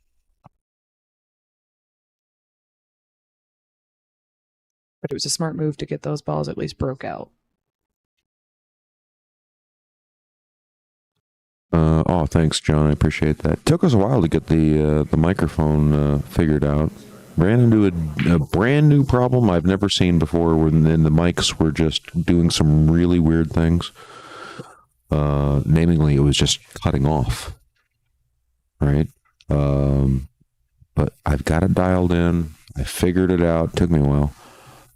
But it was a smart move to get those balls at least broke out. Thanks, John. I appreciate that. It took us a while to get the microphone figured out. Ran into a brand new problem I've never seen before, when then the mics were just doing some really weird things. Namely, it was just cutting off. Right? But I've got it dialed in. I figured it out. It took me a while.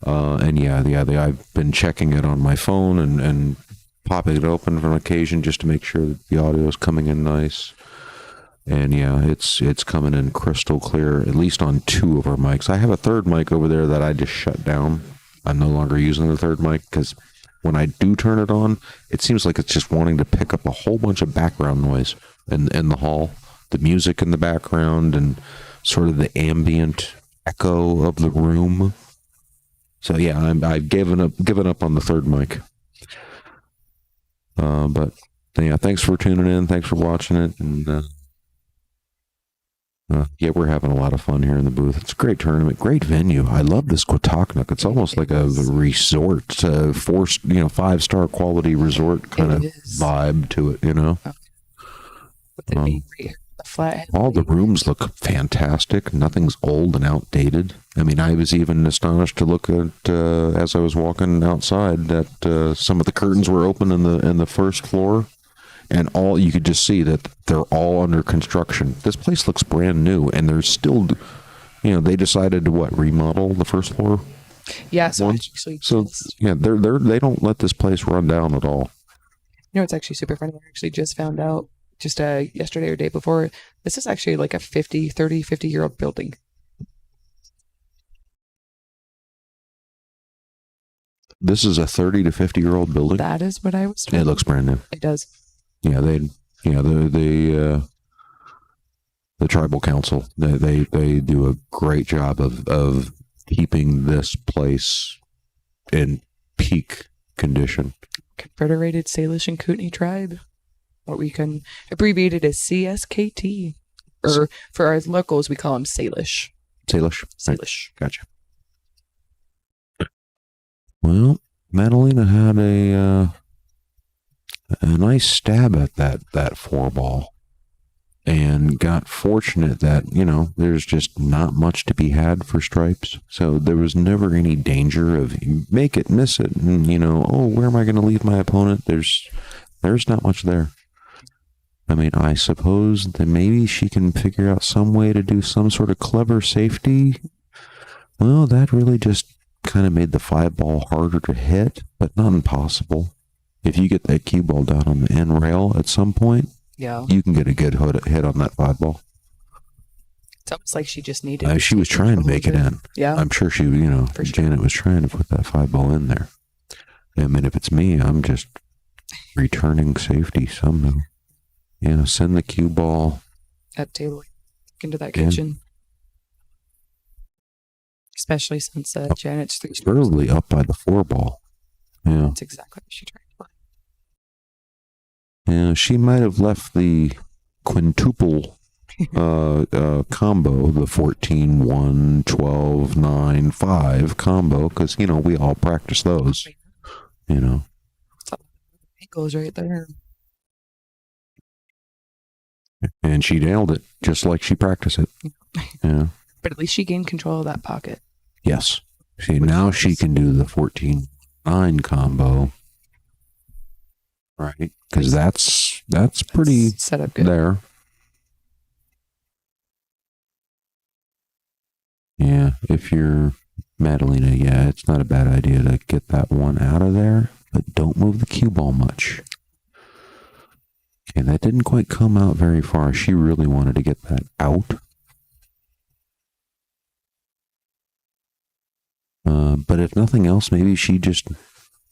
I've been checking it on my phone and popping it open on occasion just to make sure that the audio is coming in nice. And it's coming in crystal clear, at least on two of our mics. I have a third mic over there that I just shut down. I'm no longer using the third mic because when I do turn it on, it seems like it's just wanting to pick up a whole bunch of background noise in the hall, the music in the background, and sort of the ambient echo of the room. So I've given up on the third mic. But thanks for tuning in. Thanks for watching it. And we're having a lot of fun here in the booth. It's a great tournament, great venue. I love this Quataknook. It's almost like a resort, 5-star quality resort kind of vibe to it, With the name right here, the Flathead. All the rooms look fantastic. Nothing's old and outdated. I mean, I was even astonished to look at as I was walking outside that some of the curtains were open in the first floor, and all you could just see that they're all under construction. This place looks brand new, and there's still, they decided to remodel the first floor. Yeah, so they don't let this place run down at all. It's actually super funny. I actually just found out just yesterday or day before, this is actually like a 50-year-old building. This is a 30 to 50-year-old building. That is what I was told. It looks brand new. It does. Yeah, the tribal council, they do a great job of keeping this place in peak condition. Confederated Salish and Kootenai Tribe, what we can abbreviate it as CSKT, or for our locals we call them Salish. Salish. Salish. Right. Gotcha. Well, Madalena had a nice stab at that 4-ball, and got fortunate that there's just not much to be had for stripes, so there was never any danger of make it, miss it, and where am I going to leave my opponent? There's not much there. I mean, I suppose that maybe she can figure out some way to do some sort of clever safety. Well, that really just kind of made the 5-ball harder to hit, but not impossible. If you get that cue ball down on the end rail at some point, you can get a good hit on that 5-ball. It's almost like she just needed. She was trying to make it in. Yeah, I'm sure she, Janet was trying to put that 5-ball in there. I mean, if it's me, I'm just returning safety somehow. Send the cue ball at table into that kitchen. Especially since Janet's 3. Early up by the 4 ball. Yeah. That's exactly what she tried to play. Yeah, she might have left the quintuple combo, the 14-1, 12-9-5 combo, because, we all practice those, Ankles right there. And she nailed it, just like she practiced it. Yeah. But at least she gained control of that pocket. Yes. See, now she can do the 14-9 combo. Right? Because that's pretty set up good. There. Yeah, if you're Madalena, it's not a bad idea to get that one out of there, but don't move the cue ball much. Okay, that didn't quite come out very far. She really wanted to get that out. But if nothing else, maybe she just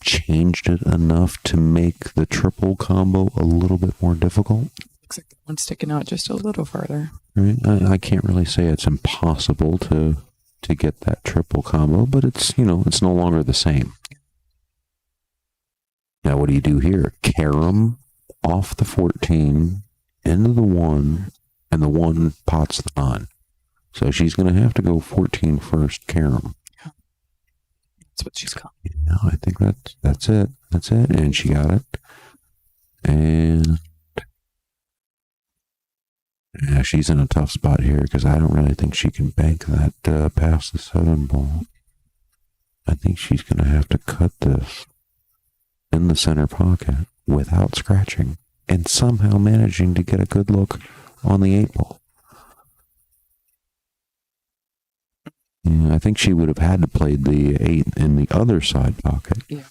changed it enough to make the triple combo a little bit more difficult. Looks like the one's sticking out just a little farther. Right? I can't really say it's impossible to get that triple combo, but it's no longer the same. Now, what do you do here? Carom off the 14 into the 1, and the 1 pots the 9. So she's going to have to go 14 first, Carom. That's what she's called. I think that's it. That's it. And she got it. And yeah, she's in a tough spot here because I don't really think she can bank that past the 7 ball. I think she's going to have to cut this in the center pocket without scratching and somehow managing to get a good look on the 8 ball. Yeah, I think she would have had to play the 8 in the other side pocket. Yeah.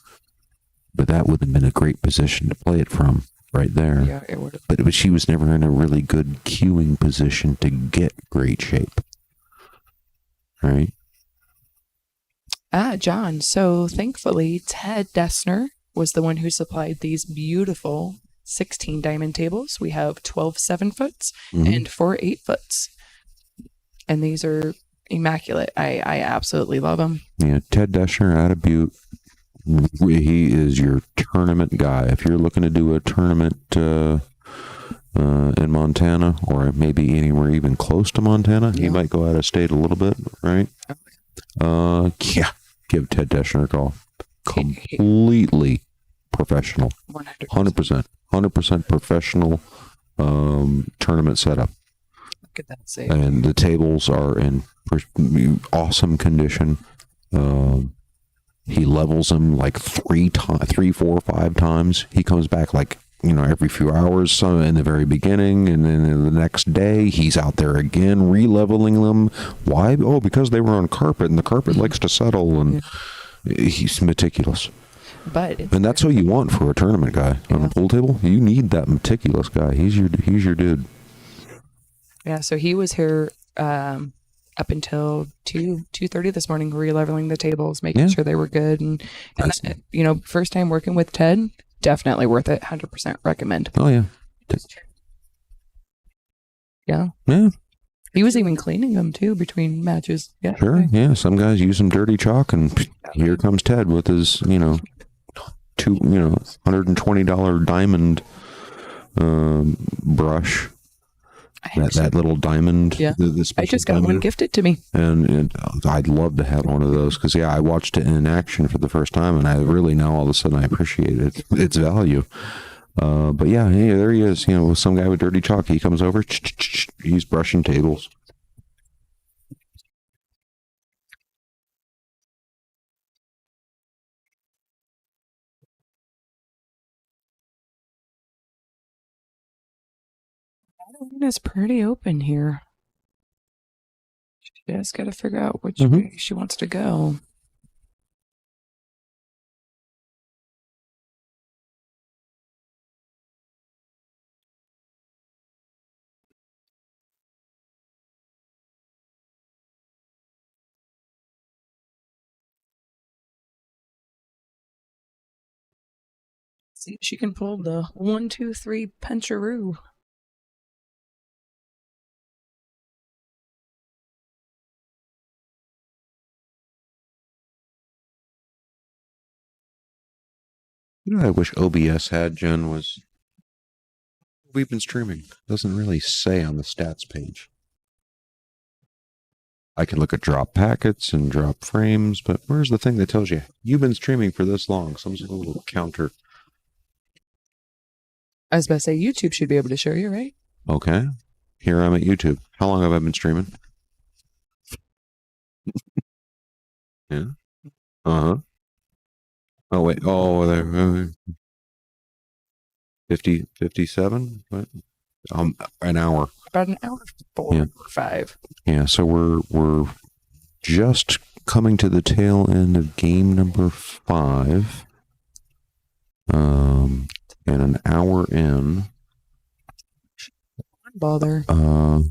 But that would have been a great position to play it from right there. Yeah, it would have. But she was never in a really good cueing position to get great shape. Right? John. So thankfully, Ted Dessner was the one who supplied these beautiful 16 diamond tables. We have 12 7-foots and 4 8-foots. And these are immaculate. I absolutely love them. Yeah, Ted Dessner out of Butte. He is your tournament guy. If you're looking to do a tournament in Montana, or maybe anywhere even close to Montana, he might go out of state a little bit, right? Give Ted Dessner a call. Completely professional. 100% professional tournament setup. Look at that save. And the tables are in awesome condition. He levels them like 3, 4, 5 times. He comes back like, every few hours, some in the very beginning, and then the next day he's out there again re-leveling them. Why? Oh, because they were on carpet, and the carpet likes to settle, and he's meticulous. And that's what you want for a tournament guy on a pool table. You need that meticulous guy. He's your dude. Yeah, so he was here up until 2:30 this morning, re-leveling the tables, making sure they were good. And that, first time working with Ted, definitely worth it. 100% recommend. Oh, yeah. Yeah. Yeah. He was even cleaning them, too, between matches. Yeah. Sure, yeah. Some guys use some dirty chalk, and here comes Ted with his, $120 diamond brush. That little diamond. Yeah. I just got one gifted to me. And I'd love to have one of those because, I watched it in action for the first time, and I really now all of a sudden I appreciate its value. But yeah, hey, there he is, with some guy with dirty chalk. He comes over, he's brushing tables. It's pretty open here. She just got to figure out which way she wants to go. See if she can pull the 1, 2, 3 puncheroo. You know what I wish OBS had, Jen, was we've been streaming. Doesn't really say on the stats page. I can look at drop packets and drop frames, but where's the thing that tells you you've been streaming for this long? Some sort of little counter. I was about to say YouTube should be able to show you, right? Okay. Here I'm at YouTube. How long have I been streaming? Yeah. Uh-huh. Oh, wait. Oh, there. 50, 57? What? An hour. About an hour, 4 or 5. Yeah, so we're just coming to the tail end of game number 5. And an hour in. Bother. So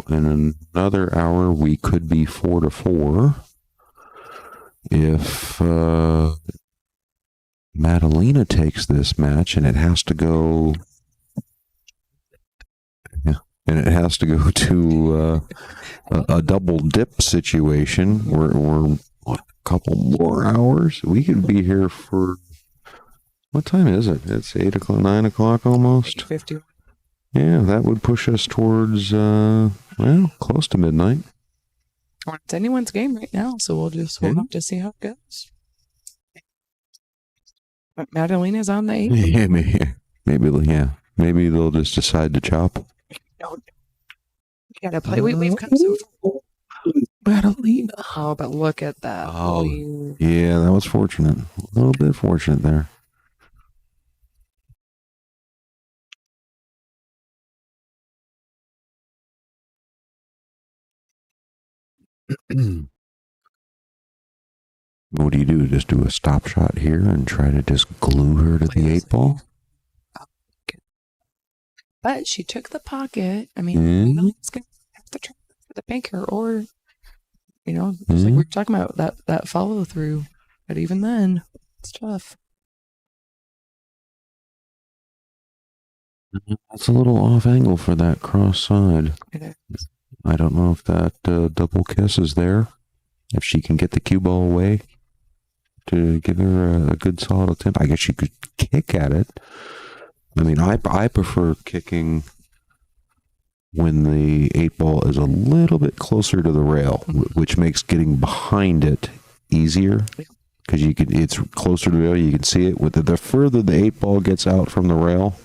in another hour we could be 4-4 if Madalena takes this match, and it has to go. Yeah, and it has to go to a double dip situation. We're what, a couple more hours. We could be here for. What time is it? It's 8 o'clock, 9 o'clock almost. 8:50. Yeah, that would push us towards, close to midnight. Well, it's anyone's game right now, so we'll have to see how it goes. But Madalena's on the 8. Yeah, maybe they'll just decide to chop. No, we gotta play. We've come so far. Madalena. Oh, but look at that. Oh, yeah, that was fortunate. A little bit fortunate there. What do you do? Just do a stop shot here and try to just glue her to the 8 ball? But she took the pocket. I mean, it's going to have to try for the banker, or, just like we were talking about, that follow through. But even then, it's tough. It's a little off angle for that cross side. It is. I don't know if that double kiss is there. If she can get the cue ball away to give her a good solid attempt. I guess she could kick at it. I mean, I prefer kicking when the 8 ball is a little bit closer to the rail, which makes getting behind it easier. Because it's closer to the rail, you can see it. With the further the 8 ball gets out from the rail,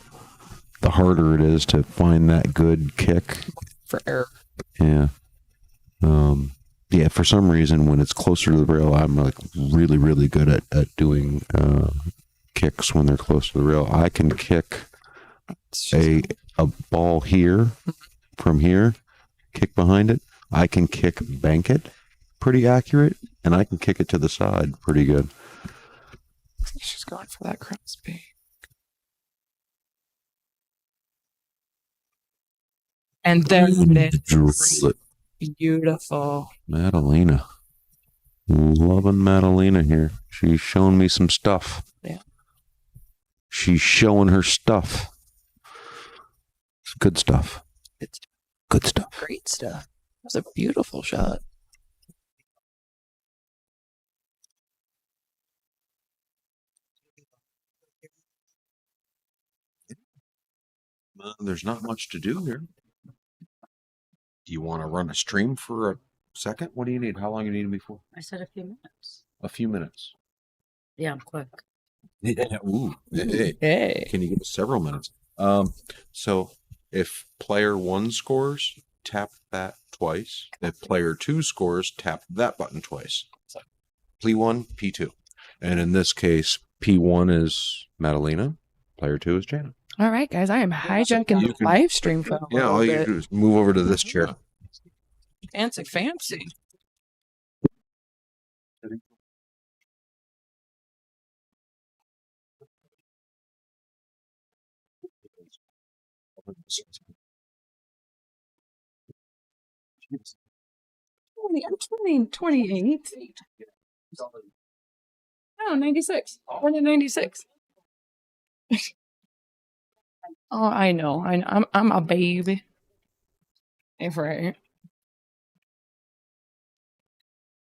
the harder it is to find that good kick. For error. Yeah. For some reason, when it's closer to the rail, I'm like really, really good at doing kicks when they're close to the rail. I can kick a ball here, from here, kick behind it. I can kick bank it pretty accurate, and I can kick it to the side pretty good. She's going for that cross B. And there it is. Beautiful. Madalena. Loving Madalena here. She's showing me some stuff. Yeah. She's showing her stuff. It's good stuff. It's good stuff. Great stuff. That was a beautiful shot. There's not much to do here. Do you want to run a stream for a second? What do you need? How long do you need me for? I said a few minutes. A few minutes. Yeah, I'm quick. Yeah. Ooh. Hey. Can you give us several minutes? So if player 1 scores, tap that twice. If player 2 scores, tap that button twice. P1, P2. And in this case, P1 is Madalena. Player 2 is Janet. All right, guys. I am hijacking the live stream for Yeah, all you do is move over to this chair. Fancy. I'm 28. No, 96. Born in 96. Oh, I know. I'm a baby. If right.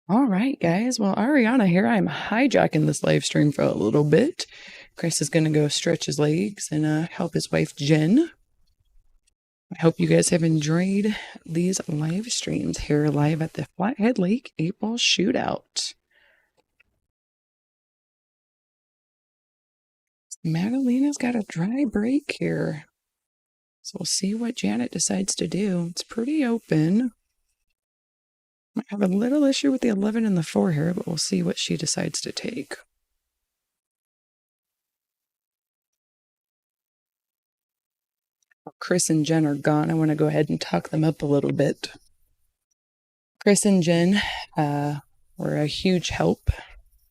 All right, guys. Well, Ariana here. I'm hijacking this live stream for a little bit. Chris is going to go stretch his legs and help his wife, Jen. I hope you guys have enjoyed these live streams here live at the Flathead Lake April Shootout. Madalena's got a dry break here. So we'll see what Janet decides to do. It's pretty open. Might have a little issue with the 11 and the 4 here, but we'll see what she decides to take. Chris and Jen are gone. I want to go ahead and talk them up a little bit. Chris and Jen were a huge help,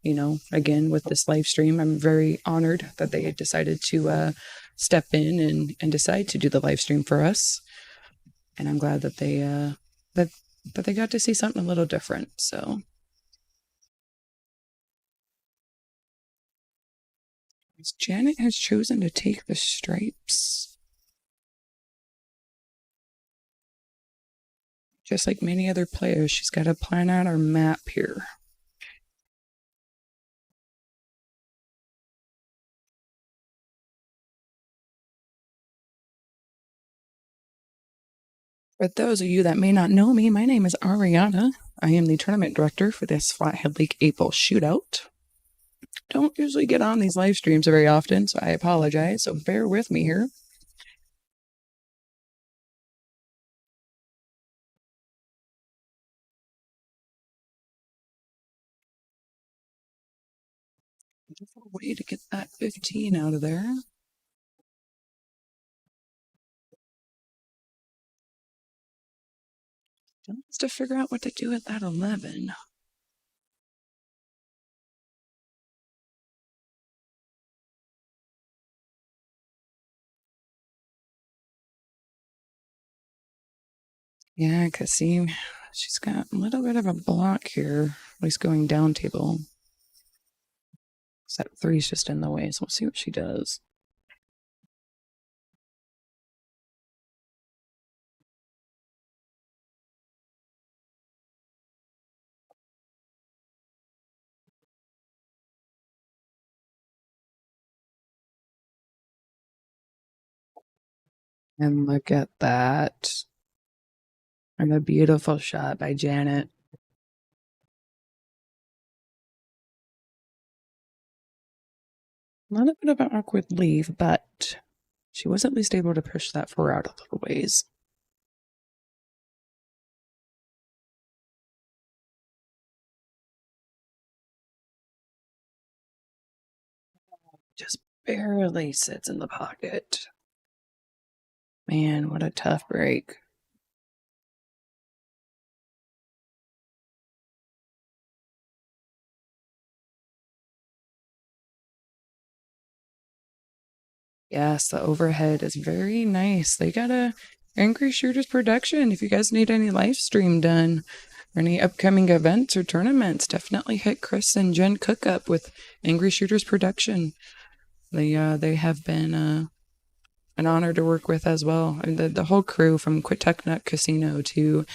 you know, again, with this live stream. I'm very honored that they decided to step in and decide to do the live stream for us. And I'm glad that they that they got to see something a little different. So Janet has chosen to take the stripes. Just like many other players, she's got to plan out her map here. For those of you that may not know me, my name is Ariana. I am the tournament director for this Flathead Lake April Shootout. Don't usually get on these live streams very often, so I apologize. So bear with me here. Way to get that 15 out of there. Just to figure out what to do with that 11. Yeah, because see, she's got a little bit of a block here, at least going down table. That 3 is just in the way, so we'll see what she does. And look at that. And a beautiful shot by Janet. Not a bit of an awkward leave, but she was at least able to push that 4 out a little ways. Just barely sits in the pocket. Man, what a tough break. Yes, the overhead is very nice. They got a Angry Shooters production. If you guys need any live stream done or any upcoming events or tournaments, definitely hit Chris and Jen Cook up with Angry Shooters production. They have been an honor to work with as well. I mean, the whole crew from Quitucknut Casino to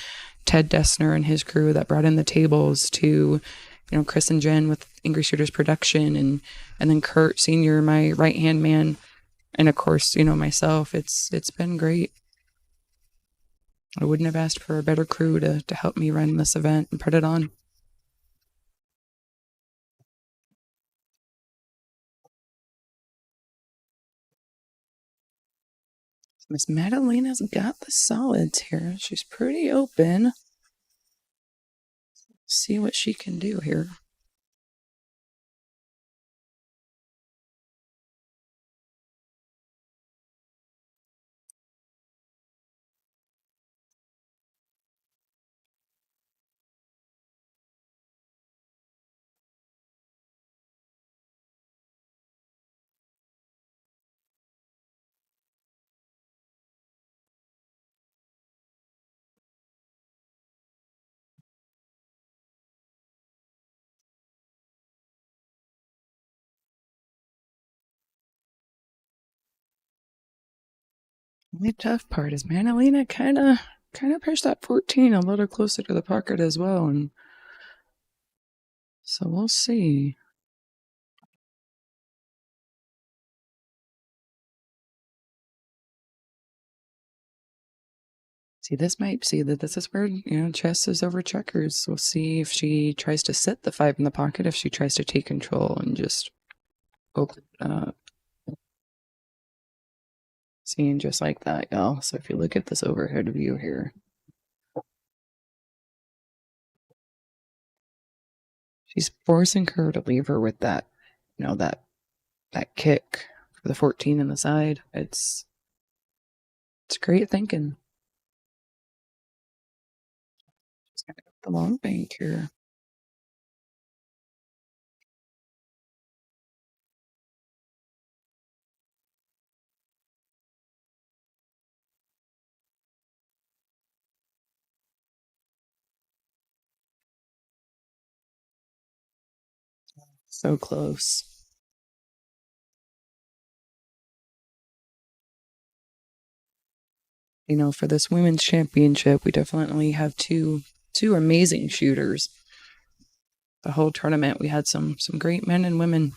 Ted Dessner and his crew that brought in the tables to, you know, Chris and Jen with Angry Shooters production and then Kurt Sr., my right-hand man, and of course, you know, myself. It's been great. I wouldn't have asked for a better crew to help me run this event and put it on. Miss Madalena's got the solids here. She's pretty open. See what she can do here. The tough part is Madalena kind of pushed that 14 a little closer to the pocket as well, and So we'll see. See, this is where, chess is over checkers. We'll see if she tries to sit the 5 in the pocket, if she tries to take control and just open up. Seeing just like that, y'all. So if you look at this overhead view here, she's forcing her to leave her with that, that kick for the 14 in the side. It's great thinking. Just gonna go the long bank here. So close. For this women's championship, we definitely have two amazing shooters. The whole tournament, we had some great men and women.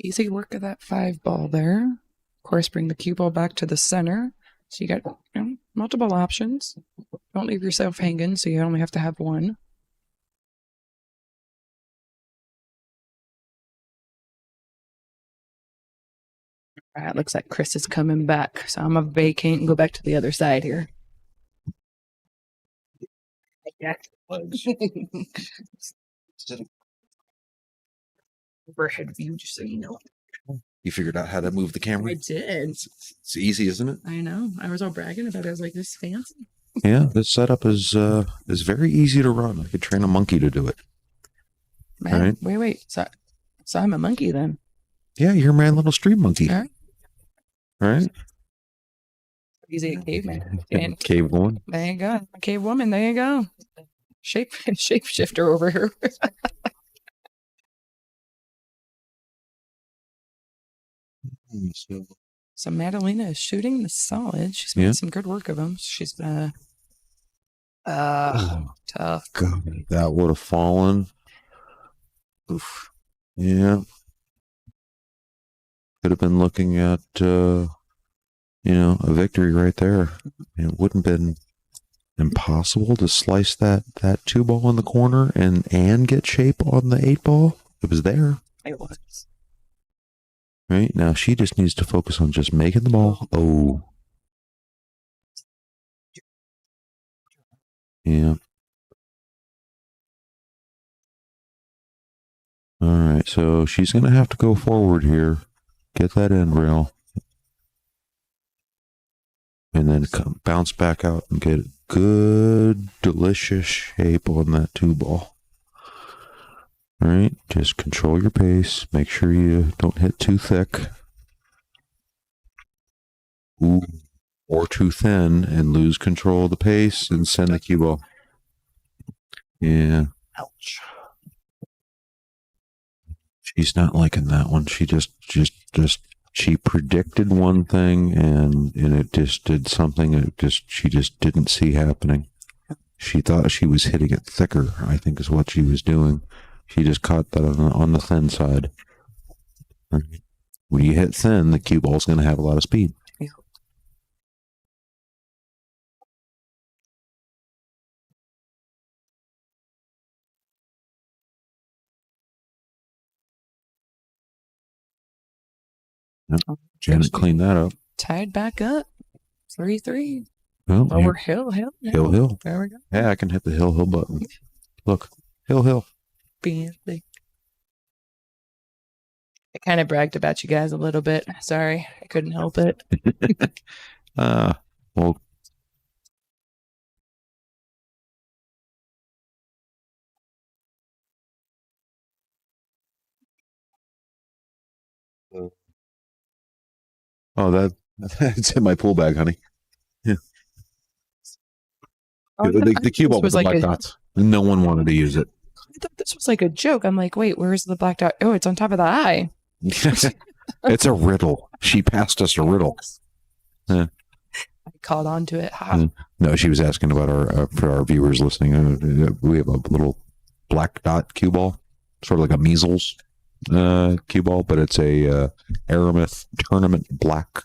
Easy work of that 5 ball there. Of course, bring the cue ball back to the center. So you got multiple options. Don't leave yourself hanging, so you only have to have one. All right, looks like Chris is coming back. So I'm going to vacate and go back to the other side here. Yeah. Overhead view, just so you know. You figured out how to move the camera? I did. It's easy, isn't it? I know. I was all bragging about it. I was like, this is fancy. Yeah, this setup is very easy to run. I could train a monkey to do it. Man, right? Wait. So I'm a monkey then? Yeah, you're my little street monkey. All right. Easy caveman. And cave woman. There you go. A cave woman. There you go. Shapeshifter over here. So Madalena is shooting the solid. She's made some good work of them. She's tough. God, that would have fallen. Oof. Yeah. Could have been looking at a victory right there. It wouldn't have been impossible to slice that 2 ball in the corner and get shape on the 8 ball. It was there. It was. Right now, she just needs to focus on just making the ball. Oh, yeah. All right, so she's gonna have to go forward here, get that end rail, and then bounce back out and get good, delicious shape on that 2 ball. All right, just control your pace. Make sure you don't hit too thick. Or too thin and lose control of the pace and send the cue ball. Yeah. Ouch. She's not liking that one. She she predicted one thing and it just did something she just didn't see happening. She thought she was hitting it thicker, I think is what she was doing. She just caught that on the thin side. When you hit thin, the cue ball's going to have a lot of speed. Yeah. Janet cleaned that up. Tied back up. 3-3. Well, Lower hill. Hill. There we go. Yeah, I can hit the hill button. Look, hill. I kind of bragged about you guys a little bit. Sorry, I couldn't help it. Well. Oh, that's in my pool bag, honey. Yeah. Oh, the cue ball was like black dots. No one wanted to use it. I thought this was like a joke. I'm like, wait, where's the black dot? Oh, it's on top of the eye. It's a riddle. She passed us a riddle. Yeah. I caught on to it. Ha. No, she was asking about for our viewers listening. We have a little black dot cue ball, sort of like a measles cue ball, but it's a Aramith tournament black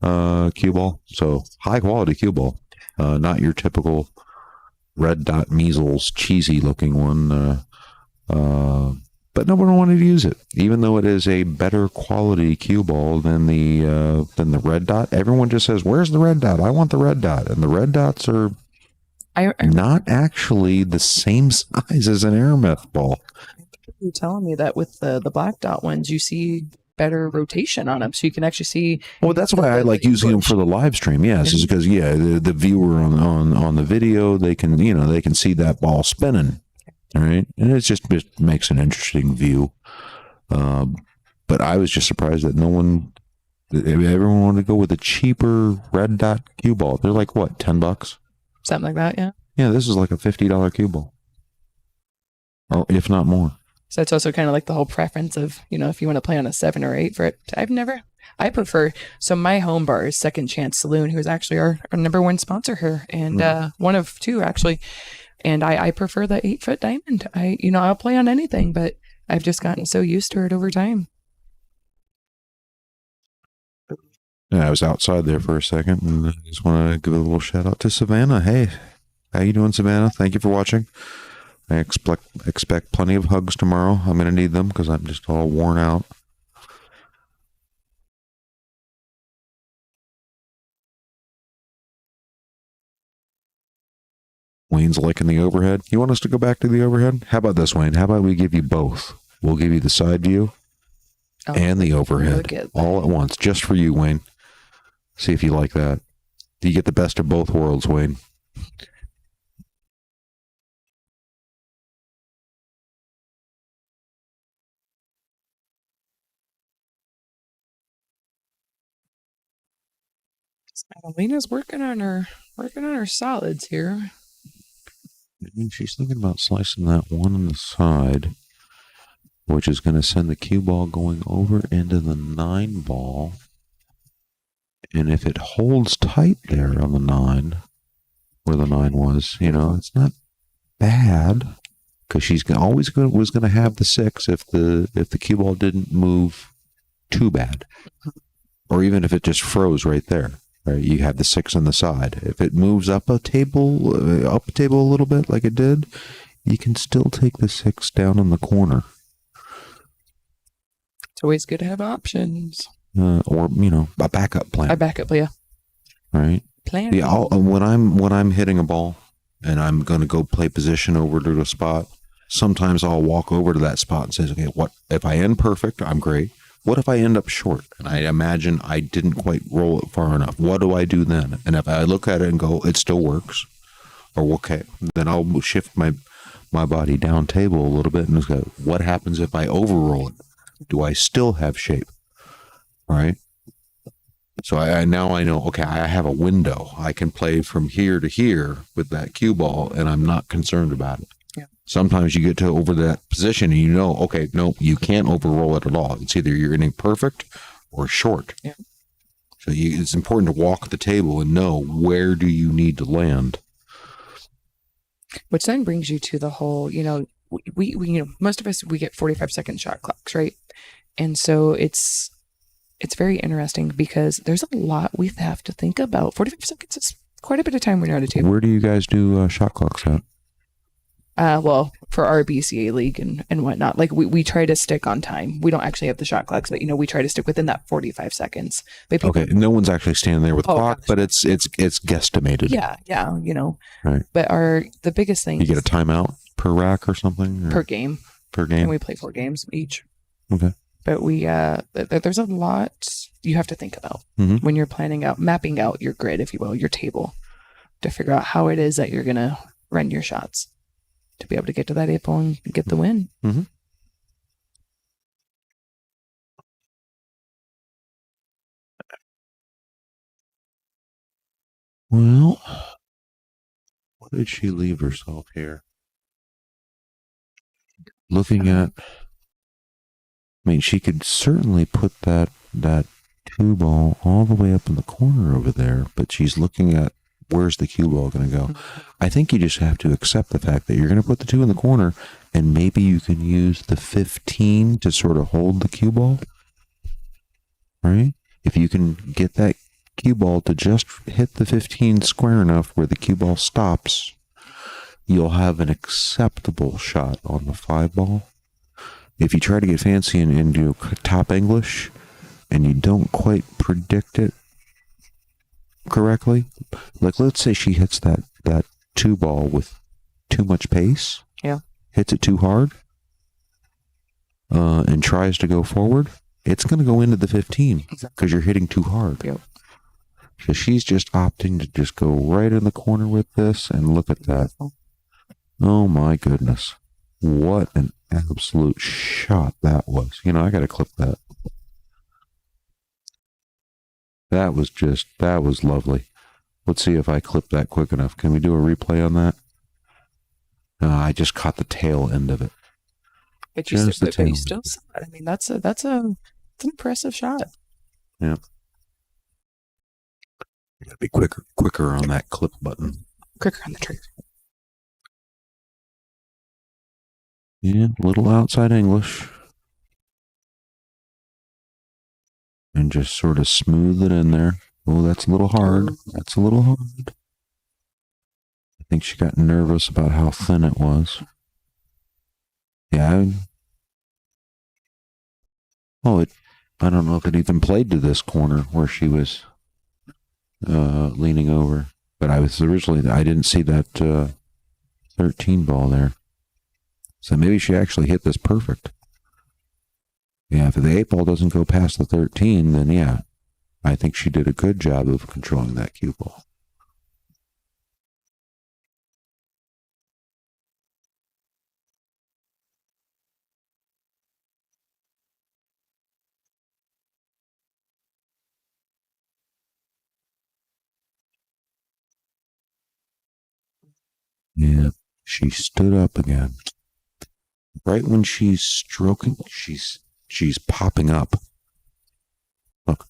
cue ball. So high quality cue ball, not your typical red dot measles cheesy looking one. But no one wanted to use it, even though it is a better quality cue ball than the red dot. Everyone just says, "Where's the red dot? I want the red dot." And the red dots are not actually the same size as an Aramith ball. You're telling me that with the black dot ones, you see better rotation on them, so you can actually see. Well, that's why I like using them for the live stream. Yes, is because the viewer on the video, they can see that ball spinning. All right, and it just makes an interesting view. But I was just surprised that everyone wanted to go with a cheaper red dot cue ball. They're like, what, $10? Something like that, yeah. Yeah, this is like a $50 cue ball, or if not more. So it's also kind of like the whole preference of, if you want to play on a 7 or 8 for it. I prefer, so my home bar is Second Chance Saloon, who is actually our number one sponsor here, and one of two, actually. And I prefer the 8-foot diamond. I'll play on anything, but I've just gotten so used to it over time. Yeah, I was outside there for a second, and I just want to give a little shout out to Savannah. Hey, how you doing, Savannah? Thank you for watching. I expect plenty of hugs tomorrow. I'm going to need them because I'm just all worn out. Wayne's liking the overhead. You want us to go back to the overhead? How about this, Wayne? How about we give you both? We'll give you the side view and the overhead all at once, just for you, Wayne. See if you like that. You get the best of both worlds, Wayne. Alina's working on her solids here. She's thinking about slicing that one on the side, which is going to send the cue ball going over into the 9 ball. And if it holds tight there on the 9, where the 9 was, it's not bad, because she's was going to have the 6 if the cue ball didn't move too bad, or even if it just froze right there. Right, you have the 6 on the side. If it moves up a table a little bit, like it did, you can still take the 6 down in the corner. It's always good to have options. Or a backup plan. A backup, yeah. Right. Plan. Yeah. When I'm hitting a ball and I'm going to go play position over to a spot, sometimes I'll walk over to that spot and say, okay, what if I end perfect? I'm great. What if I end up short and I imagine I didn't quite roll it far enough? What do I do then? And if I look at it and go, it still works, or okay, then I'll shift my body down table a little bit and just go, what happens if I overroll it? Do I still have shape? All right. So now I know, okay, I have a window. I can play from here to here with that cue ball, and I'm not concerned about it. Yeah. Sometimes you get to over that position and okay, no, you can't overroll it at all. It's either you're getting perfect or short. Yeah. So it's important to walk the table and know where do you need to land. Which then brings you to the whole, we most of us, we get 45-second shot clocks, right? And so it's very interesting because there's a lot we have to think about. 45 seconds is quite a bit of time when you're at a table. Where do you guys do shot clocks at? Well, for our BCA league and whatnot, like we try to stick on time. We don't actually have the shot clocks, but we try to stick within that 45 seconds. But okay, no one's actually standing there with the clock, gosh. But it's guesstimated. Yeah, Right. But the biggest thing, you get a timeout per rack or something, or? Per game, and we play 4 games each. Okay. But there's a lot you have to think about when you're mapping out your grid, if you will, your table, to figure out how it is that you're gonna run your shots to be able to get to that 8 ball and get the win. Mm-hmm. Well, what did she leave herself here? looking at, I mean, she could certainly put that cue ball all the way up in the corner over there, but she's looking at where's the cue ball going to go. I think you just have to accept the fact that you're going to put the 2 in the corner, and maybe you can use the 15 to sort of hold the cue ball, right? If you can get that cue ball to just hit the 15 square enough where the cue ball stops, you'll have an acceptable shot on the 5 ball. If you try to get fancy and do top English and you don't quite predict it correctly, like let's say she hits that 2 ball with too much pace, hits it too hard, and tries to go forward, it's going to go into the 15 because you're hitting too hard. Yep. So she's just opting to just go right in the corner with this, and look at that. Oh my goodness. What an absolute shot that was. You know, I got to clip that. That was lovely. Let's see if I clip that quick enough. Can we do a replay on that? I just caught the tail end of it. But you still saw it. I mean, that's an impressive shot. Yeah. You gotta be quicker on that clip button. Quicker on the trigger. Yeah, little outside English. And just sort of smooth it in there. Oh, that's a little hard. That's a little hard. I think she got nervous about how thin it was. Yeah. I don't know if it even played to this corner where she was leaning over. But I didn't see that 13 ball there. So maybe she actually hit this perfect. Yeah, if the 8 ball doesn't go past the 13, then yeah, I think she did a good job of controlling that cue ball. Yeah, she stood up again. Right when she's stroking, she's popping up. Look.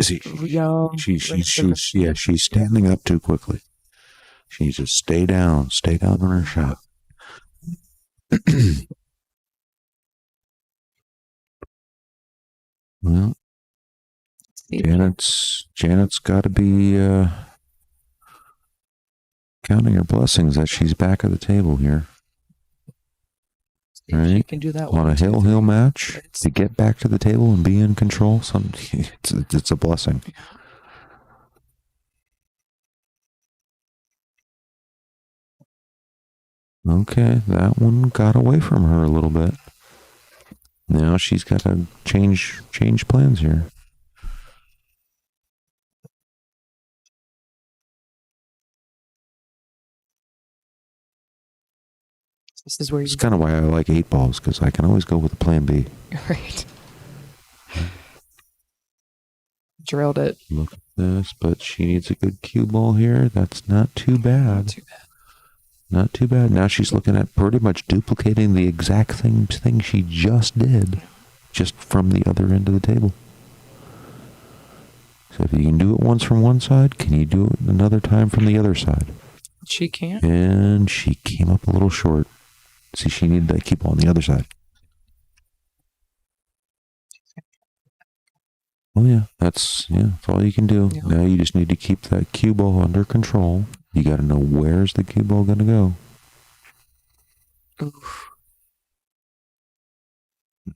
See, she's standing up too quickly. She needs to stay down on her shot. Well, Janet's got to be counting her blessings that she's back at the table here. Right? She can do that on a hill match to get back to the table and be in control. It's a blessing. Okay, that one got away from her a little bit. Now she's got to change plans here. This is where it's kind of why I like 8 balls, because I can always go with a plan B. Right. Drilled it. Look at this, but she needs a good cue ball here. That's not too bad. Not too bad. Now she's looking at pretty much duplicating the exact same thing she just did, just from the other end of the table. So if you can do it once from one side, can you do it another time from the other side? She can't. And she came up a little short. See, she needed that cue ball on the other side. Oh yeah, that's all you can do. Yeah. Now you just need to keep that cue ball under control. You got to know where's the cue ball going to go. Oof.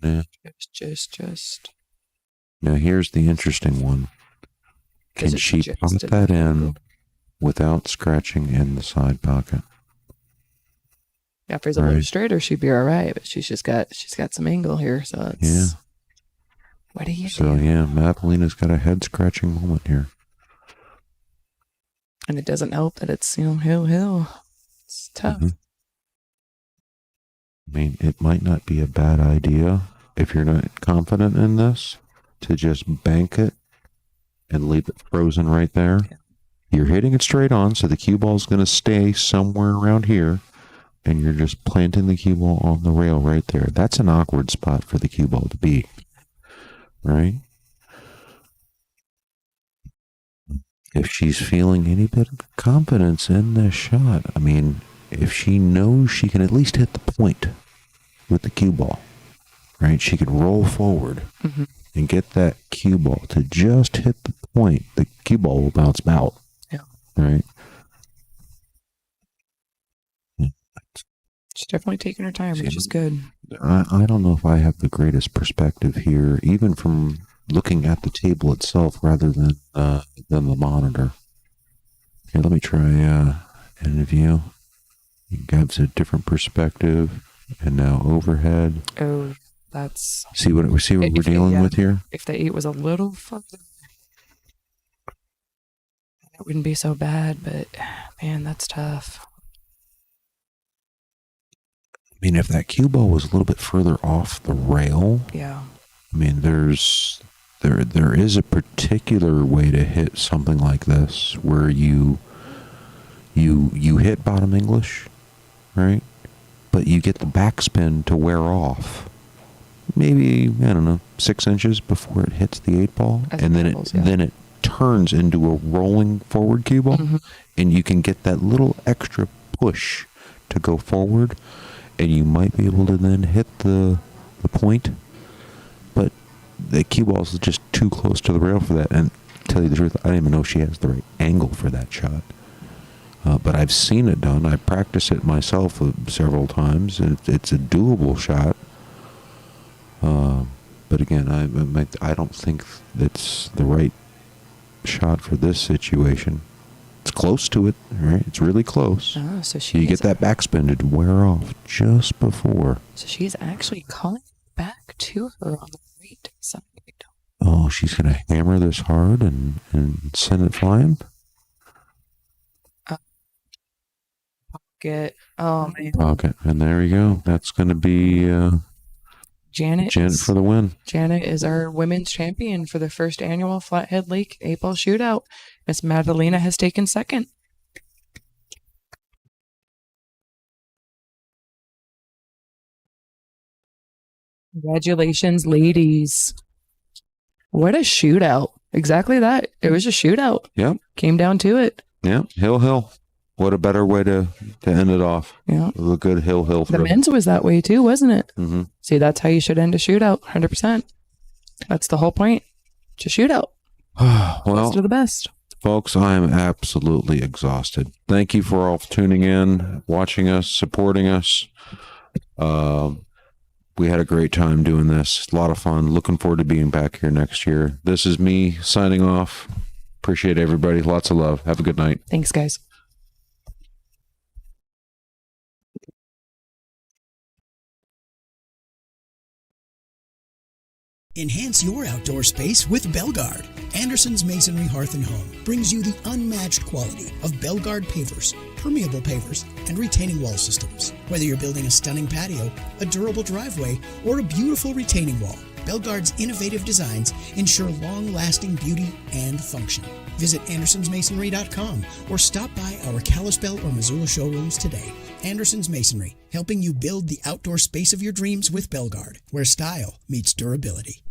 Yeah. Just. Now here's the interesting one. Can she pop that in without scratching in the side pocket? Yeah, if there's a little straighter, she'd be all right. But she's got some angle here, so it's. Yeah. What do you do? So yeah, Madalina's got a head scratching moment here. And it doesn't help that it's hill. It's tough. Mm-hmm. I mean, it might not be a bad idea if you're not confident in this to just bank it and leave it frozen right there. Yeah. You're hitting it straight on, so the cue ball is going to stay somewhere around here, and you're just planting the cue ball on the rail right there. That's an awkward spot for the cue ball to be, right? If she's feeling any bit of confidence in this shot, I mean, if she knows she can at least hit the point with the cue ball, right? She could roll forward and get that cue ball to just hit the point. The cue ball will bounce out. Yeah. Right? She's definitely taking her time, which is good. I don't know if I have the greatest perspective here, even from looking at the table itself rather than the monitor. Here, let me try end view. It gives a different perspective, and now overhead. Oh, that's see what we're dealing with here. If the 8 was a little further, it wouldn't be so bad. But man, that's tough. I mean, if that cue ball was a little bit further off the rail, yeah. I mean, there is a particular way to hit something like this where you hit bottom English, right? But you get the backspin to wear off. Maybe, I don't know, 6 inches before it hits the 8 ball, and then it turns into a rolling forward cue ball, and you can get that little extra push to go forward, and you might be able to then hit the point, but the cue ball is just too close to the rail for that. And to tell you the truth, I don't even know if she has the right angle for that shot. But I've seen it done. I practiced it myself several times, and it's a doable shot. But again, I don't think it's the right shot for this situation. It's close to it, right? It's really close. Oh, so you get that backspin to wear off just before. So she's actually calling back to her on the right side. Oh, she's going to hammer this hard and send it flying? Pocket. Oh, man. Pocket. And there you go. That's going to be Janet for the win. Janet is our women's champion for the first annual Flathead Lake 8-ball shootout. Miss Madalena has taken second. Congratulations, ladies. What a shootout. Exactly that. It was a shootout. Yep. Came down to it. Yeah. Hill. What a better way to end it off. Yeah. With a good hill. The men's was that way too, wasn't it? Mm-hmm. See, that's how you should end a shootout. 100%. That's the whole point. Just shootout. Well, to the best. Folks, I am absolutely exhausted. Thank you for all tuning in, watching us, supporting us. We had a great time doing this. A lot of fun. Looking forward to being back here next year. This is me signing off. Appreciate everybody. Lots of love. Have a good night. Thanks, guys. Enhance your outdoor space with Belgard. Anderson's Masonry Hearth and Home brings you the unmatched quality of Belgard pavers, permeable pavers, and retaining wall systems. Whether you're building a stunning patio, a durable driveway, or a beautiful retaining wall, Belgard's innovative designs ensure long-lasting beauty and function. Visit AndersonsMasonry.com or stop by our Kalispell or Missoula showrooms today. Anderson's Masonry, helping you build the outdoor space of your dreams with Belgard, where style meets durability.